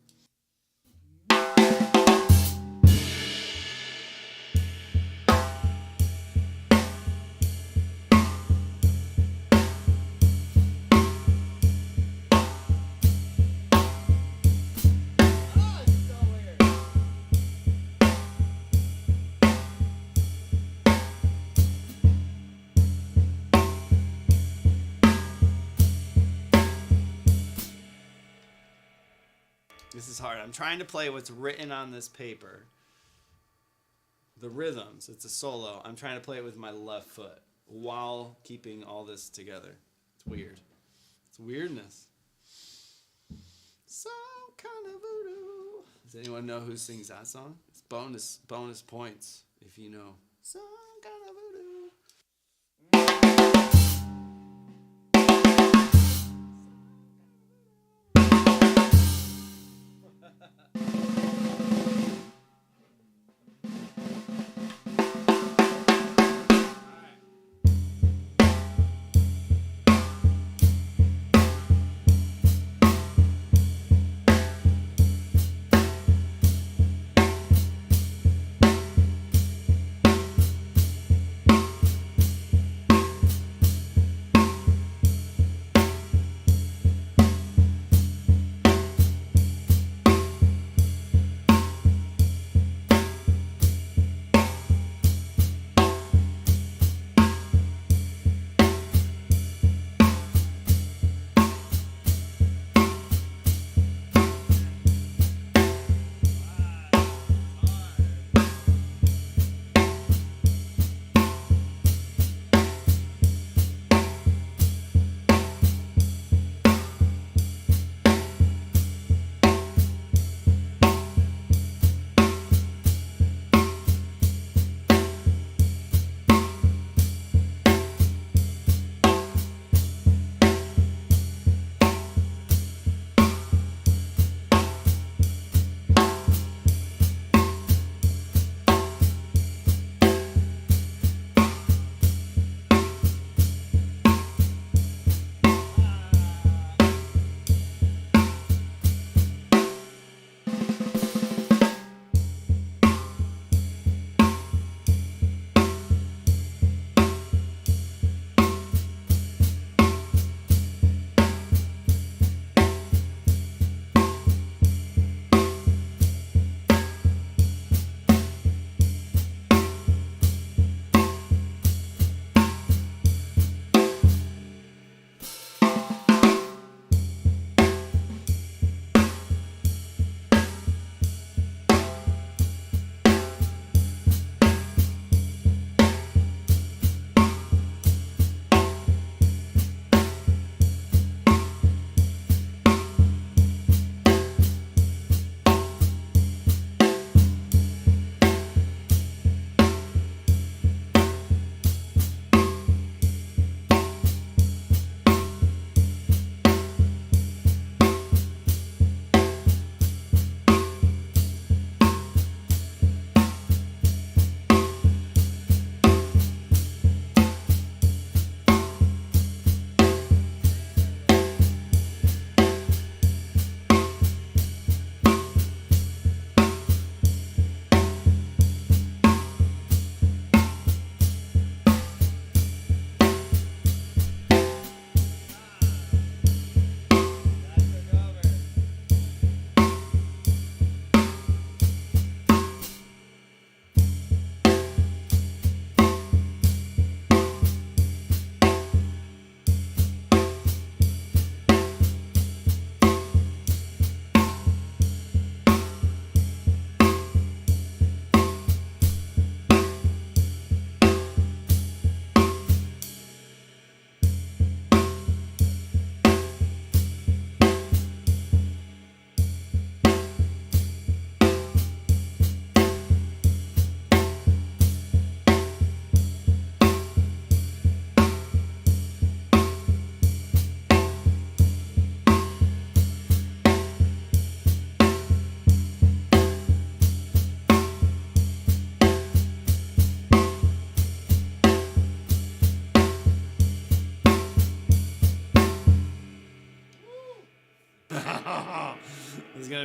hard. I'm trying to play what's written on this paper. The rhythms, it's a solo. I'm trying to play it with my left foot while keeping all this together. It's weird. It's weirdness. Some kind of voodoo. Does anyone know who sings that song? It's bonus points if you know. Some kind of voodoo.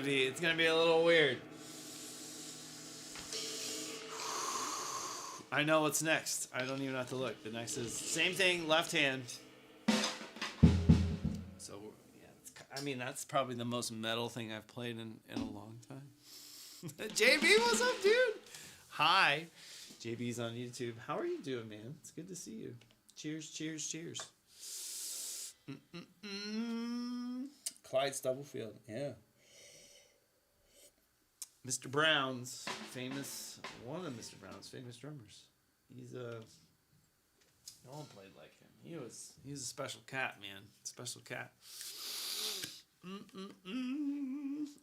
It's gonna be a little weird. I know what's next. I don't even have to look. The next is same thing, left hand. So yeah, that's probably the most metal thing I've played in a long time. JB, what's up, dude? Hi. JB's on YouTube. How are you doing, man? It's good to see you. Cheers, cheers, cheers. Clyde Stubblefield, yeah. Mr. Brown's famous, one of Mr. Brown's famous drummers. He's a, no one played like him. He was a special cat, man. Special cat.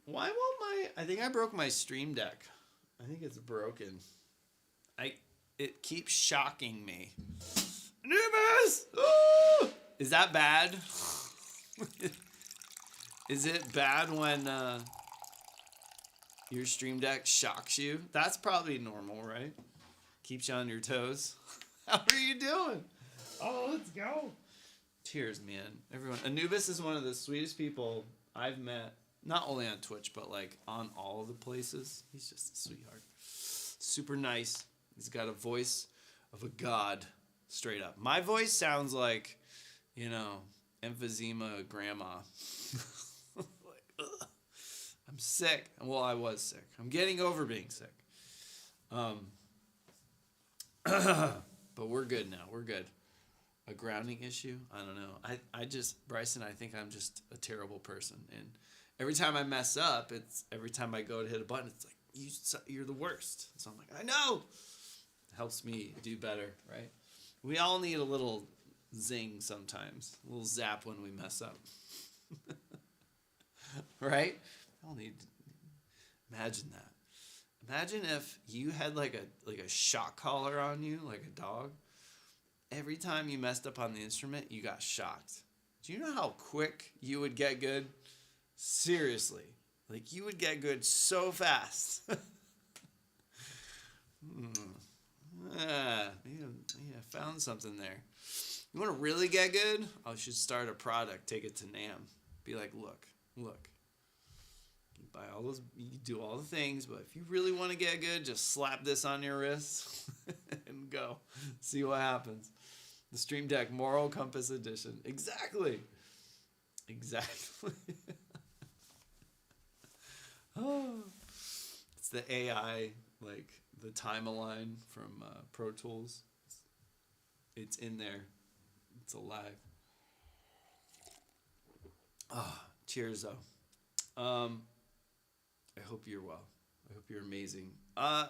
Why won't I think I broke my Stream Deck. I think it's broken. It keeps shocking me. Anubis! Oh! Is that bad? Is it bad when your Stream Deck shocks you? That's probably normal, right? Keeps you on your toes. How are you doing? Oh, let's go. Cheers, man. Everyone. Anubis is one of the sweetest people I've met, not only on Twitch, but like on all of the places. He's just a sweetheart. Super nice. He's got a voice of a god, straight up. My voice sounds like, emphysema grandma. Like, I'm sick. Well, I was sick. I'm getting over being sick. But we're good now. We're good. A grounding issue? I don't know. Bryson, I think I'm just a terrible person. And every time I mess up, every time I go to hit a button, it's like, you're the worst. So I'm like, I know. It helps me do better, right? We all need a little zing sometimes. A little zap when we mess up. Right? We all need, imagine that. Imagine if you had like a shock collar on you, like a dog. Every time you messed up on the instrument, you got shocked. Do you know how quick you would get good? Seriously. Like, you would get good so fast. Maybe I found something there. You want to really get good? I should start a product. Take it to NAMM. Be like, look. You buy all those, you do all the things, but if you really want to get good, just slap this on your wrist and go. See what happens. The Stream Deck Moral Compass Edition. Exactly. Oh, it's the AI, like the time-align from Pro Tools. It's in there. It's alive. Cheers, though. I hope you're well. I hope you're amazing. I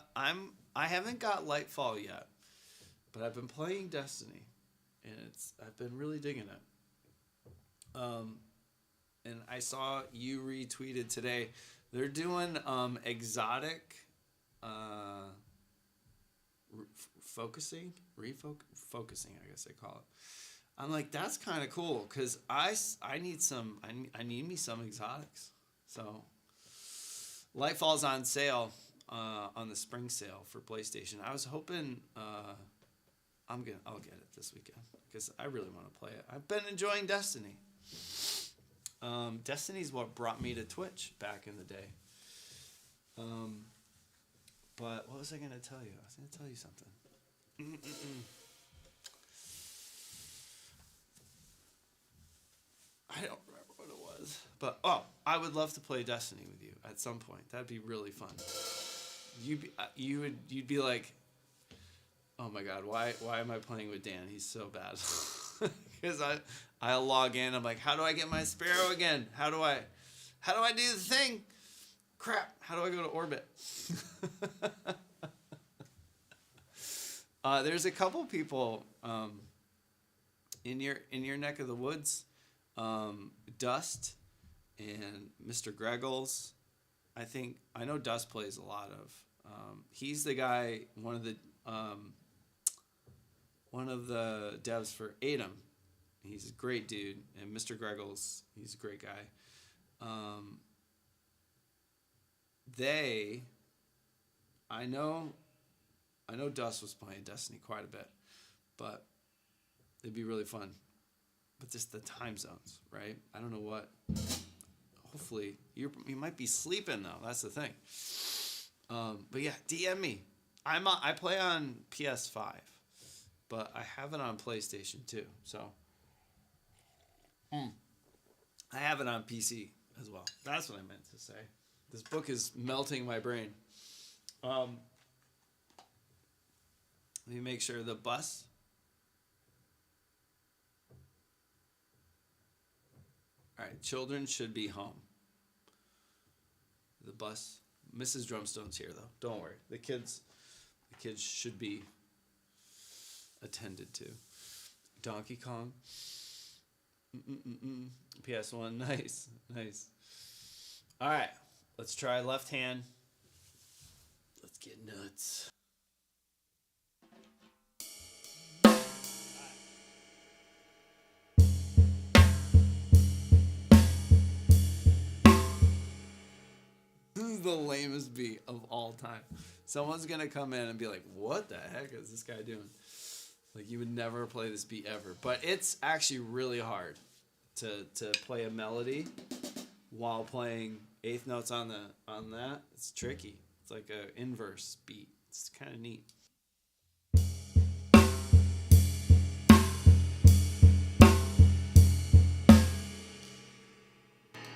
haven't got Lightfall yet, but I've been playing Destiny, and I've been really digging it. And I saw you retweeted today. They're doing exotic focusing, I guess they call it. I'm like, that's kind of cool, because I need me some exotics. So Lightfall's on sale on the spring sale for PlayStation. I was hoping I'll get it this weekend because I really want to play it. I've been enjoying Destiny. Destiny's what brought me to Twitch back in the day. But what was I going to tell you? I was going to tell you something. I don't remember what it was. But, I would love to play Destiny with you at some point. That'd be really fun. You'd be like, oh my God, why am I playing with Dan? He's so bad. Because I'll log in. I'm like, how do I get my Sparrow again? How do I do the thing? Crap. How do I go to orbit? There's a couple people in your neck of the woods. Dust and Mr. Greggles. I know Dust plays a lot of. He's the guy, one of the devs for Atom. He's a great dude, and Mr. Greggles, he's a great guy. I know Dust was playing Destiny quite a bit, but it'd be really fun. But just the time zones, right? I don't know what. Hopefully, you might be sleeping though. That's the thing. But yeah, DM me. I play on PS5, but I have it on PlayStation too. So I have it on PC as well. That's what I meant to say. This book is melting my brain. Let me make sure the bus. All right, children should be home. The bus Mrs. Drumstone's here though. Don't worry. The kids should be attended to. Donkey Kong. PS1. Nice. Nice. All right. Let's try left hand. Let's get nuts. This is the lamest beat of all time. Someone's going to come in and be like, what the heck is this guy doing? Like, you would never play this beat ever. But it's actually really hard to play a melody while playing eighth notes on that. It's tricky. It's like an inverse beat. It's kind of neat.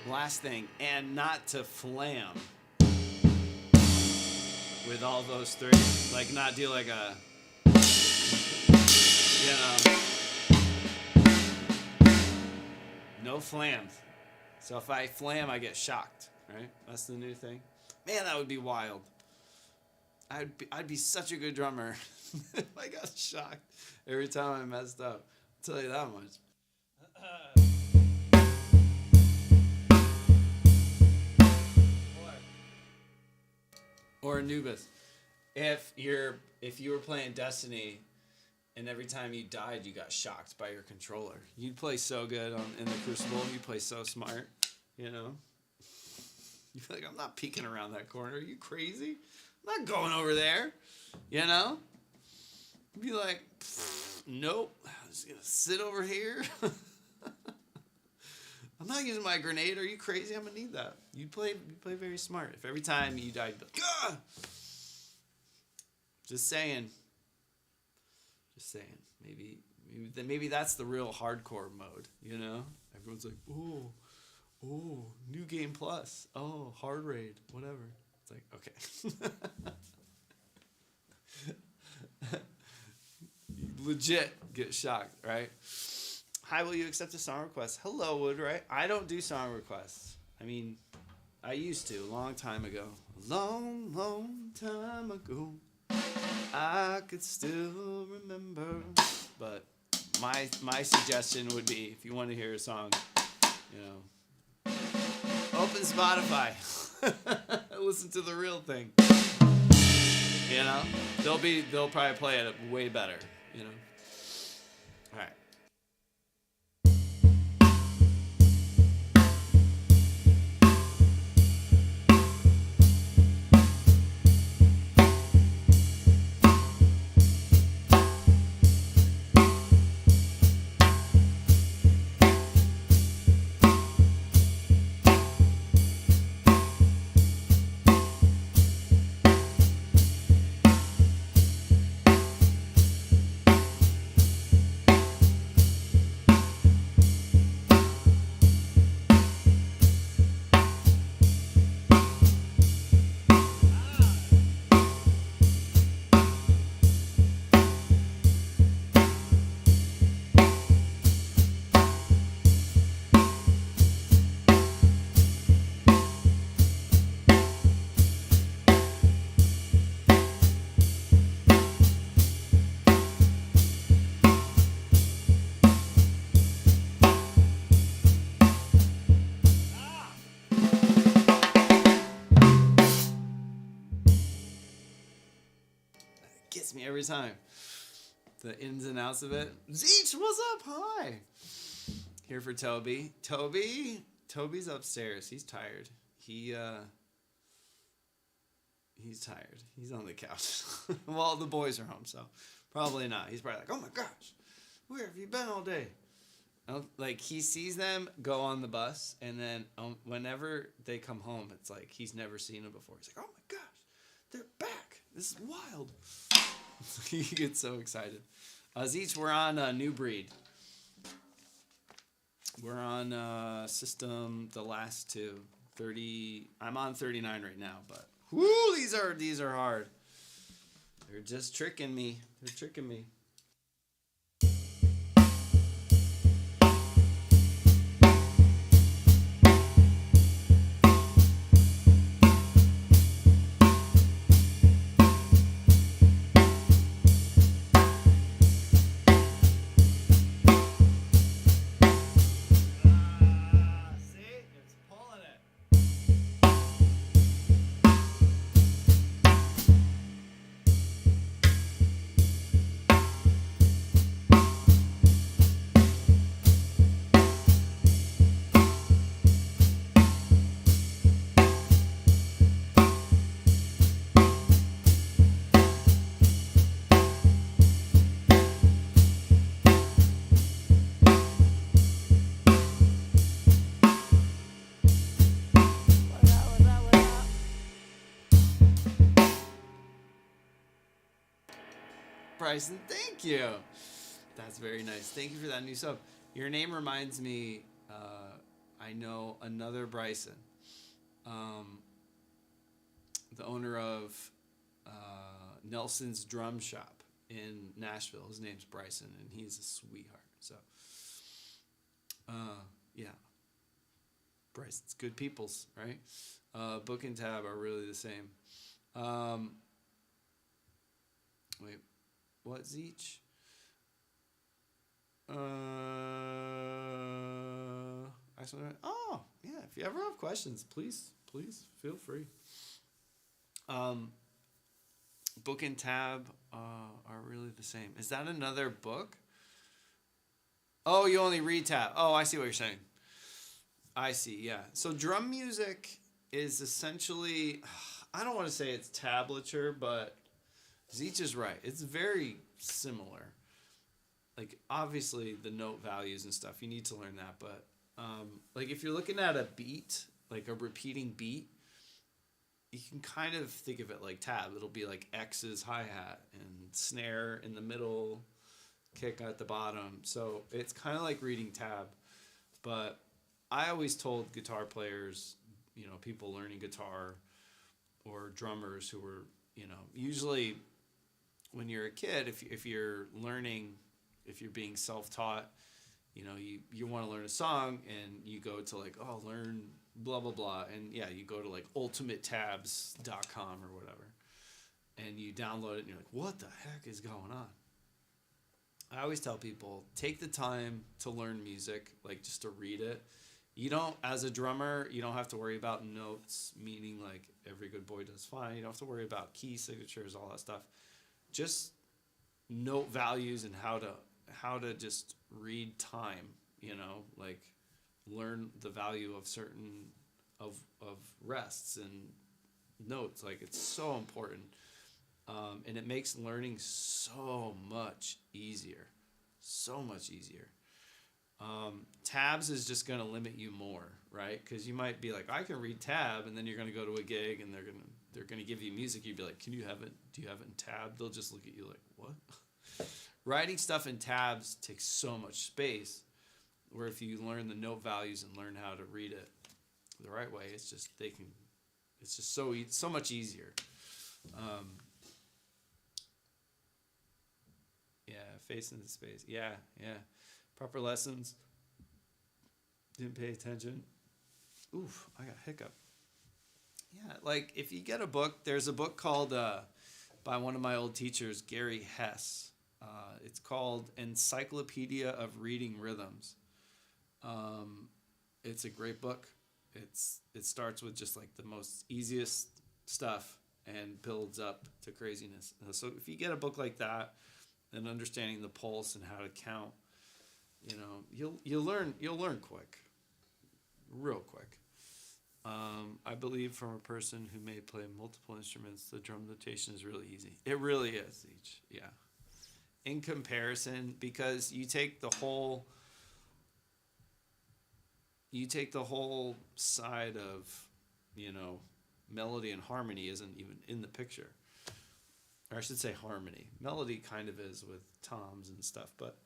Last thing, and not to flam with all those three. Like, not do like a, no flams. So if I flam, I get shocked, right? That's the new thing. Man, that would be wild. I'd be such a good drummer if I got shocked every time I messed up. I'll tell you that much. Or Anubis. If you were playing Destiny and every time you died you got shocked by your controller, you'd play so good in the Crucible. You play so smart, you know. You feel like, I'm not peeking around that corner. Are you crazy? I'm not going over there, you know. You'd be like, nope. I'm just gonna sit over here. I'm not using my grenade. Are you crazy? I'm gonna need that. You play very smart. If every time you died, you'd be like, ah! Just saying. Just saying. Maybe that's the real hardcore mode. You know, everyone's like, oh, new game plus. Oh, hard raid, whatever. It's like, okay. Legit get shocked, right? Hi, will you accept a song request? Hello, Woodright. I don't do song requests. I mean, I used to a long time ago. A long, long time ago. I could still remember. But my suggestion would be, if you want to hear a song, you know, open Spotify. Listen to the real thing. You know? They'll probably play it way better, you know? All right. Gets me every time. The ins and outs of it. Zeech, what's up? Hi. Here for Toby. Toby's upstairs. He's tired. He's tired. He's on the couch. Well, the boys are home, so probably not. He's probably like, oh my gosh, where have you been all day? Like, he sees them go on the bus, and then whenever they come home, it's like he's never seen them before. He's like, oh my gosh, they're back. This is wild. He gets so excited. Zeech, we're on New Breed. We're on system, the last two. 30. I'm on 39 right now, but whoo, these are hard. They're just tricking me. They're tricking me. Bryson, thank you. That's very nice. Thank you for that new sub. Your name reminds me, I know another Bryson, um, the owner of Nelson's Drum Shop in Nashville. His name's Bryson, and he's a sweetheart. So, yeah, Bryson's good peoples, right? Book and Tab are really the same. Um, wait, what's each? Oh, yeah. If you ever have questions, please feel free. Um, Book and Tab are really the same. Is that another book? Oh, you only read tab. Oh, I see what you're saying. I see, yeah. So drum music is essentially, I don't want to say it's tablature, but Zeech is right. It's very similar. Like, obviously, the note values and stuff, you need to learn that. But, like, if you're looking at a beat, like a repeating beat, you can kind of think of it like tab. It'll be like X's hi-hat and snare in the middle, kick at the bottom. So it's kind of like reading tab. But I always told guitar players, people learning guitar or drummers who were, usually when you're a kid, if you're learning, if you're being self-taught, you want to learn a song and you go to like, learn blah, blah, blah. And yeah, you go to like ultimatetabs.com or whatever. And you download it and you're like, what the heck is going on? I always tell people, take the time to learn music, like just to read it. You don't, as a drummer, you don't have to worry about notes, meaning like every good boy does fine. You don't have to worry about key signatures, all that stuff. Just note values and how to just read time, like learn the value of certain of rests and notes. Like it's so important. And it makes learning so much easier. So much easier. Tabs is just going to limit you more, right? Because you might be like, I can read tab, and then you're going to go to a gig, and they're gonna give you music. You'd be like, do you have it in tab? They'll just look at you like, what? Writing stuff in tabs takes so much space, where if you learn the note values and learn how to read it the right way, it's just so much easier. Yeah, facing the space. Yeah. Proper lessons. Didn't pay attention. Oof, I got hiccup. Yeah, like if you get a book, there's a book called by one of my old teachers, Gary Hess. It's called Encyclopedia of Reading Rhythms. It's a great book. It starts with just like the most easiest stuff and builds up to craziness. So if you get a book like that, and understanding the pulse and how to count, you'll learn quick, real quick. I believe from a person who may play multiple instruments, the drum notation is really easy. It really is, each, yeah. In comparison, because you take the whole side of, melody and harmony isn't even in the picture. Or I should say harmony. Melody kind of is with toms and stuff, but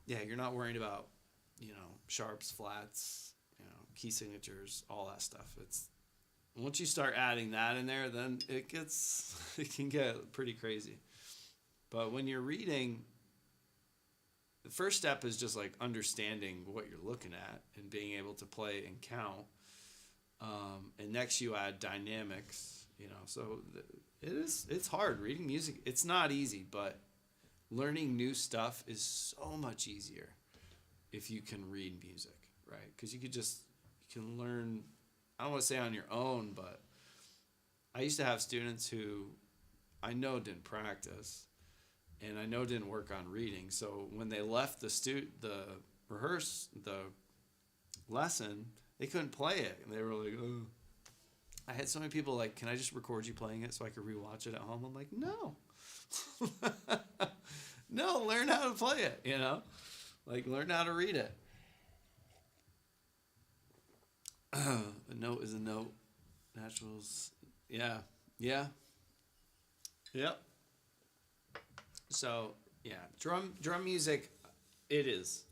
yeah, you're not worried about, sharps, flats, key signatures, all that stuff. It's once you start adding that in there, then it can get pretty crazy. But when you're reading, the first step is just like understanding what you're looking at and being able to play and count. And next you add dynamics, so it's hard reading music. It's not easy, but learning new stuff is so much easier if you can read music, right? Because you can learn, I don't want to say on your own, but I used to have students who I know didn't practice and I know didn't work on reading. So when they left the lesson, they couldn't play it. And they were like, oh. I had so many people like, can I just record you playing it so I could rewatch it at home? I'm like, no. No, learn how to play it, Like, learn how to read it. A note is a note. Naturals. Yeah. Yep. So yeah, drum music, it is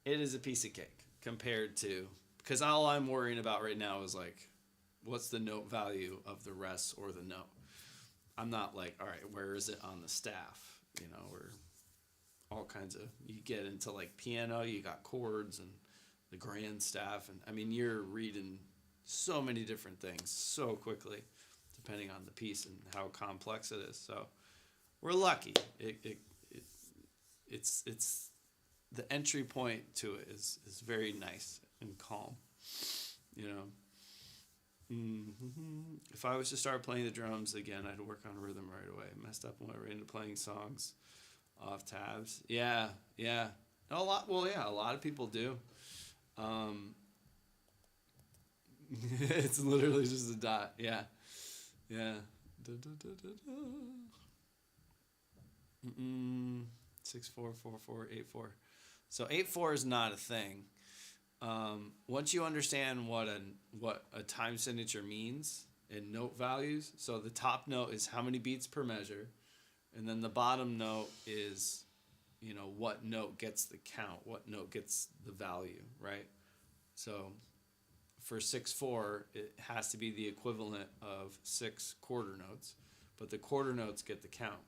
it is a piece of cake compared to, because all I'm worrying about right now is like, what's the note value of the rest or the note. I'm not like, all right, where is it on the staff? Or all kinds of, you get into like piano, you got chords and the grand staff, and I mean you're reading so many different things so quickly, depending on the piece and how complex it is. So we're lucky. It's the entry point to it is very nice and calm. You know, if I was to start playing the drums again, I'd work on rhythm right away. Messed up and went right into playing songs off tabs. Yeah, yeah. A lot. Well, yeah, a lot of people do. Um, it's literally just a dot. Yeah, yeah. Da, da, da, da, da. 644484. So 84 is not a thing. Once you understand what a time signature means in note values, so the top note is how many beats per measure, and then the bottom note is, what note gets the count, what note gets the value, right? So for 6/4, it has to be the equivalent of 6 quarter notes, but the quarter notes get the count,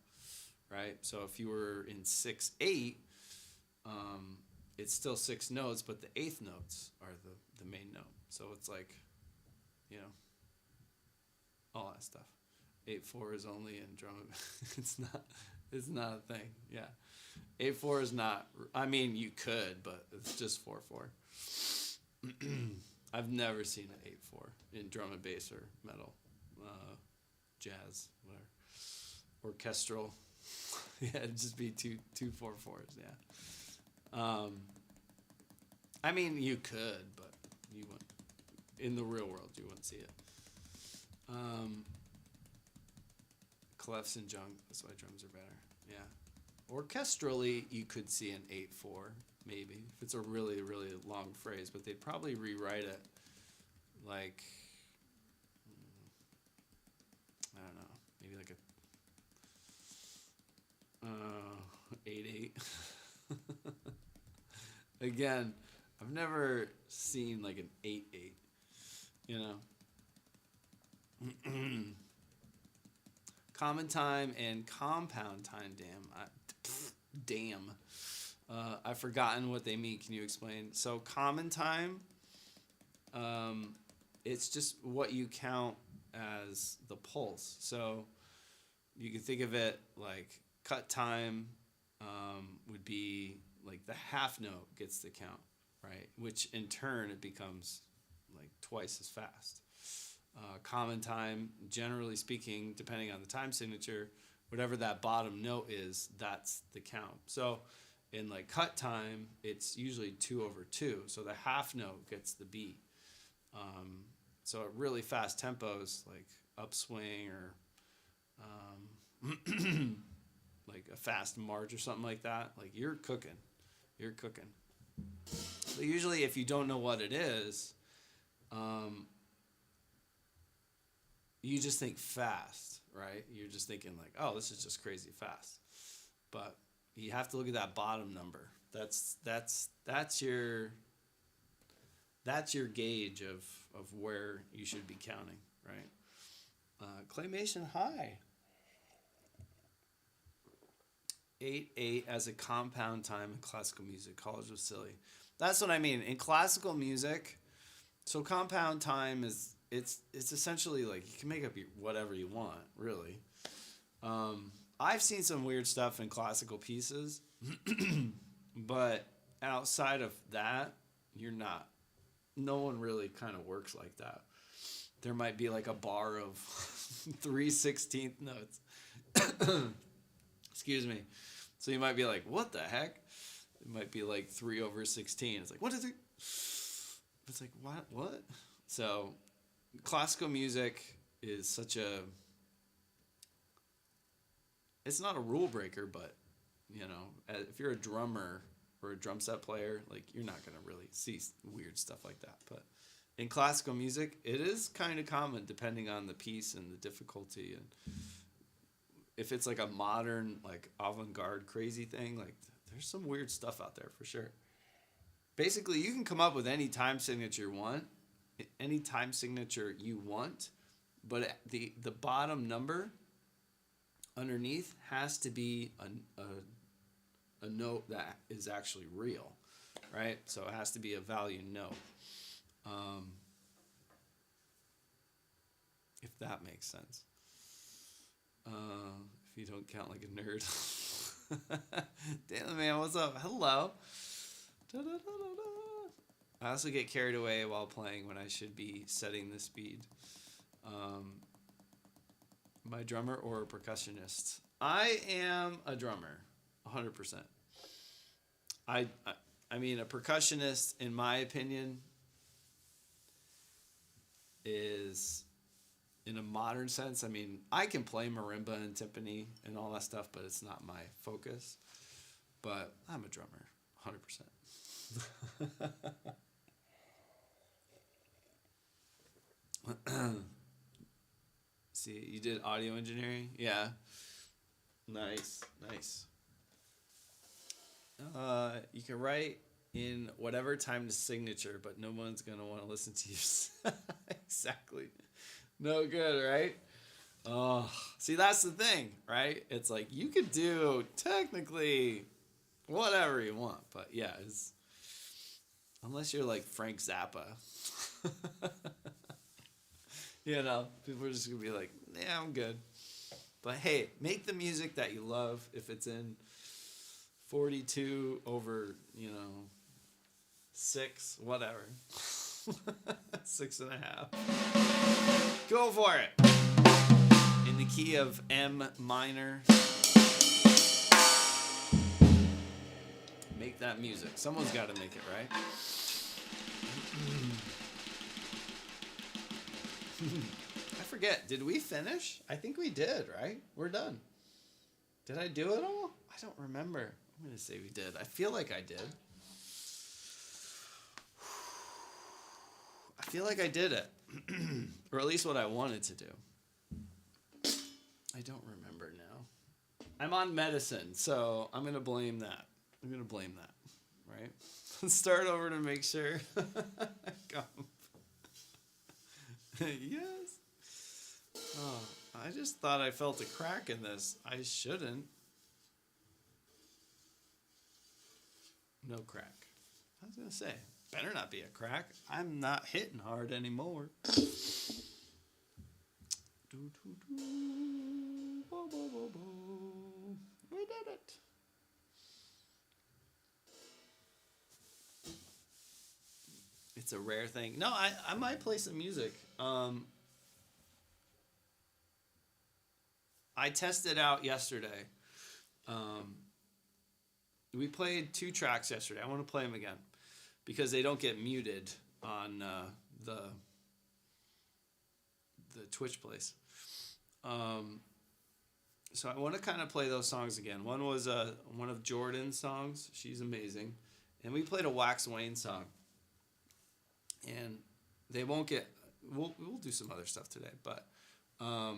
right? So if you were in 6/8, it's still 6 notes, but the eighth notes are the main note. So it's like, you know, all that stuff. 8/4 is only in drum. It's not a thing. Yeah, 8/4 is not. I mean, you could, but it's just 4/4. I've never seen an 8/4 in drum and bass or metal, jazz, whatever, orchestral. Yeah, it'd just be two 4/4s. Yeah. I mean, you could, but you wouldn't. In the real world, you wouldn't see it. Clefs and junk. That's why drums are better. Yeah. Orchestrally, you could see an 8/4, maybe, if it's a really, really long phrase, but they'd probably rewrite it like, I don't know, maybe like a 8/8. Again, I've never seen like an 8/8, you know? Common time and compound time, damn. I've forgotten what they mean. Can you explain? So common time, it's just what you count as the pulse. So you can think of it like cut time would be like the half note gets the count, right? Which in turn it becomes like twice as fast. Common time, generally speaking, depending on the time signature, whatever that bottom note is, that's the count. So in like cut time, it's usually 2/2. So the half note gets the beat. So at really fast tempos, like upswing or like a fast march or something like that, like you're cooking. You're cooking. But usually if you don't know what it is, you just think fast, right? You're just thinking like, oh, this is just crazy fast. But you have to look at that bottom number. That's your gauge of where you should be counting, right? Claymation high. 8/8 as a compound time in classical music. College was silly. That's what I mean. In classical music, so compound time is it's essentially like you can make up whatever you want, really. I've seen some weird stuff in classical pieces, but outside of that, you're not. No one really kind of works like that. There might be like a bar of 3/16 notes. Excuse me. So you might be like, what the heck? It might be like 3/16. It's like, 1, 2, 3. It's like, what? So classical music is such a, it's not a rule breaker, but, if you're a drummer or a drum set player, like you're not going to really see weird stuff like that. But in classical music, it is kind of common depending on the piece and the difficulty and if it's like a modern, like avant-garde crazy thing, like there's some weird stuff out there for sure. Basically, you can come up with any time signature you want, but the bottom number underneath has to be a note that is actually real, right? So it has to be a value note. If that makes sense. If you don't count like a nerd. Damn, man, what's up? Hello. I also get carried away while playing when I should be setting the speed. My drummer or a percussionist? I am a drummer, 100%. I mean, a percussionist, in my opinion, is, in a modern sense, I mean, I can play marimba and timpani and all that stuff, but it's not my focus. But I'm a drummer, 100%. See, you did audio engineering? Yeah. Nice. You can write in whatever time the signature, but no one's going to want to listen to you. Exactly. No good, right? Oh, see, that's the thing, right? It's like you could do technically whatever you want, but yeah, unless you're like Frank Zappa. People are just going to be like, yeah, I'm good. But hey, make the music that you love. If it's in 42 over, 6, whatever. 6.5. Go for it. In the key of M minor. Make that music. Someone's got to make it, right? I forget. Did we finish? I think we did, right? We're done. Did I do it all? I don't remember. I'm going to say we did. I feel like I did. I feel like I did it. Or at least what I wanted to do. I don't remember now. I'm on medicine, so I'm going to blame that. Right? Let's start over to make sure. Yes. Oh, I just thought I felt a crack in this. I shouldn't. No crack. I was going to say, better not be a crack. I'm not hitting hard anymore. We did it. It's a rare thing. No, I might play some music. I tested out yesterday. We played 2 tracks yesterday. I want to play them again because they don't get muted on the Twitch place. So I want to kind of play those songs again. One was one of Jordan's songs. She's amazing. And we played a Wax Wayne song. And they won't get... We'll do some other stuff today. But I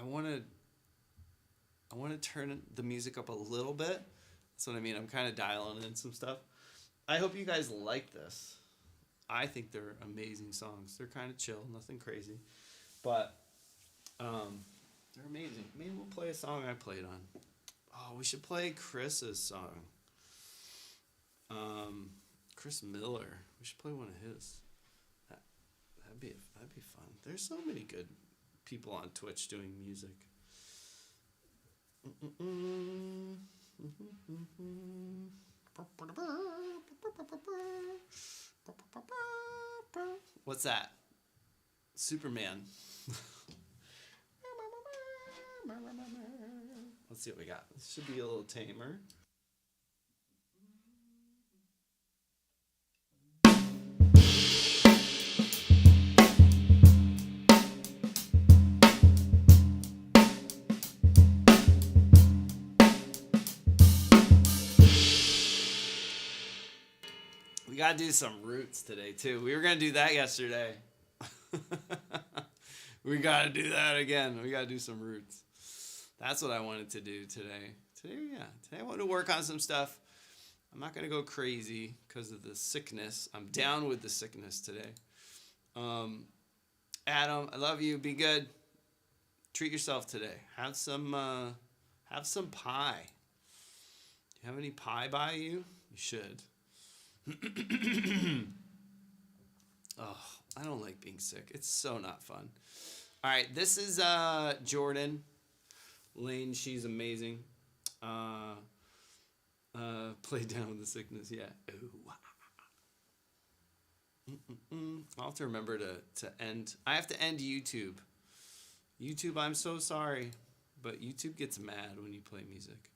want to turn the music up a little bit. That's what I mean. I'm kind of dialing in some stuff. I hope you guys like this. I think they're amazing songs. They're kind of chill, nothing crazy. But they're amazing. Maybe we'll play a song I played on. Oh, we should play Chris's song. Chris Miller. We should play one of his. That'd be fun. There's so many good people on Twitch doing music. What's that? Superman. Let's see what we got. This should be a little tamer. We gotta do some roots today too. We were gonna do that yesterday. We got to do that again. We got to do some roots. That's what I wanted to do today. Today I want to work on some stuff. I'm not going to go crazy because of the sickness. I'm down with the sickness today. Adam, I love you. Be good. Treat yourself today. Have some pie. Do you have any pie by you? You should. Oh, I don't like being sick. It's so not fun. All right, this is Jordan Lane. She's amazing. Play down with the sickness. Yeah. Ooh. I'll have to remember to end. I have to end YouTube. YouTube, I'm so sorry, but YouTube gets mad when you play music.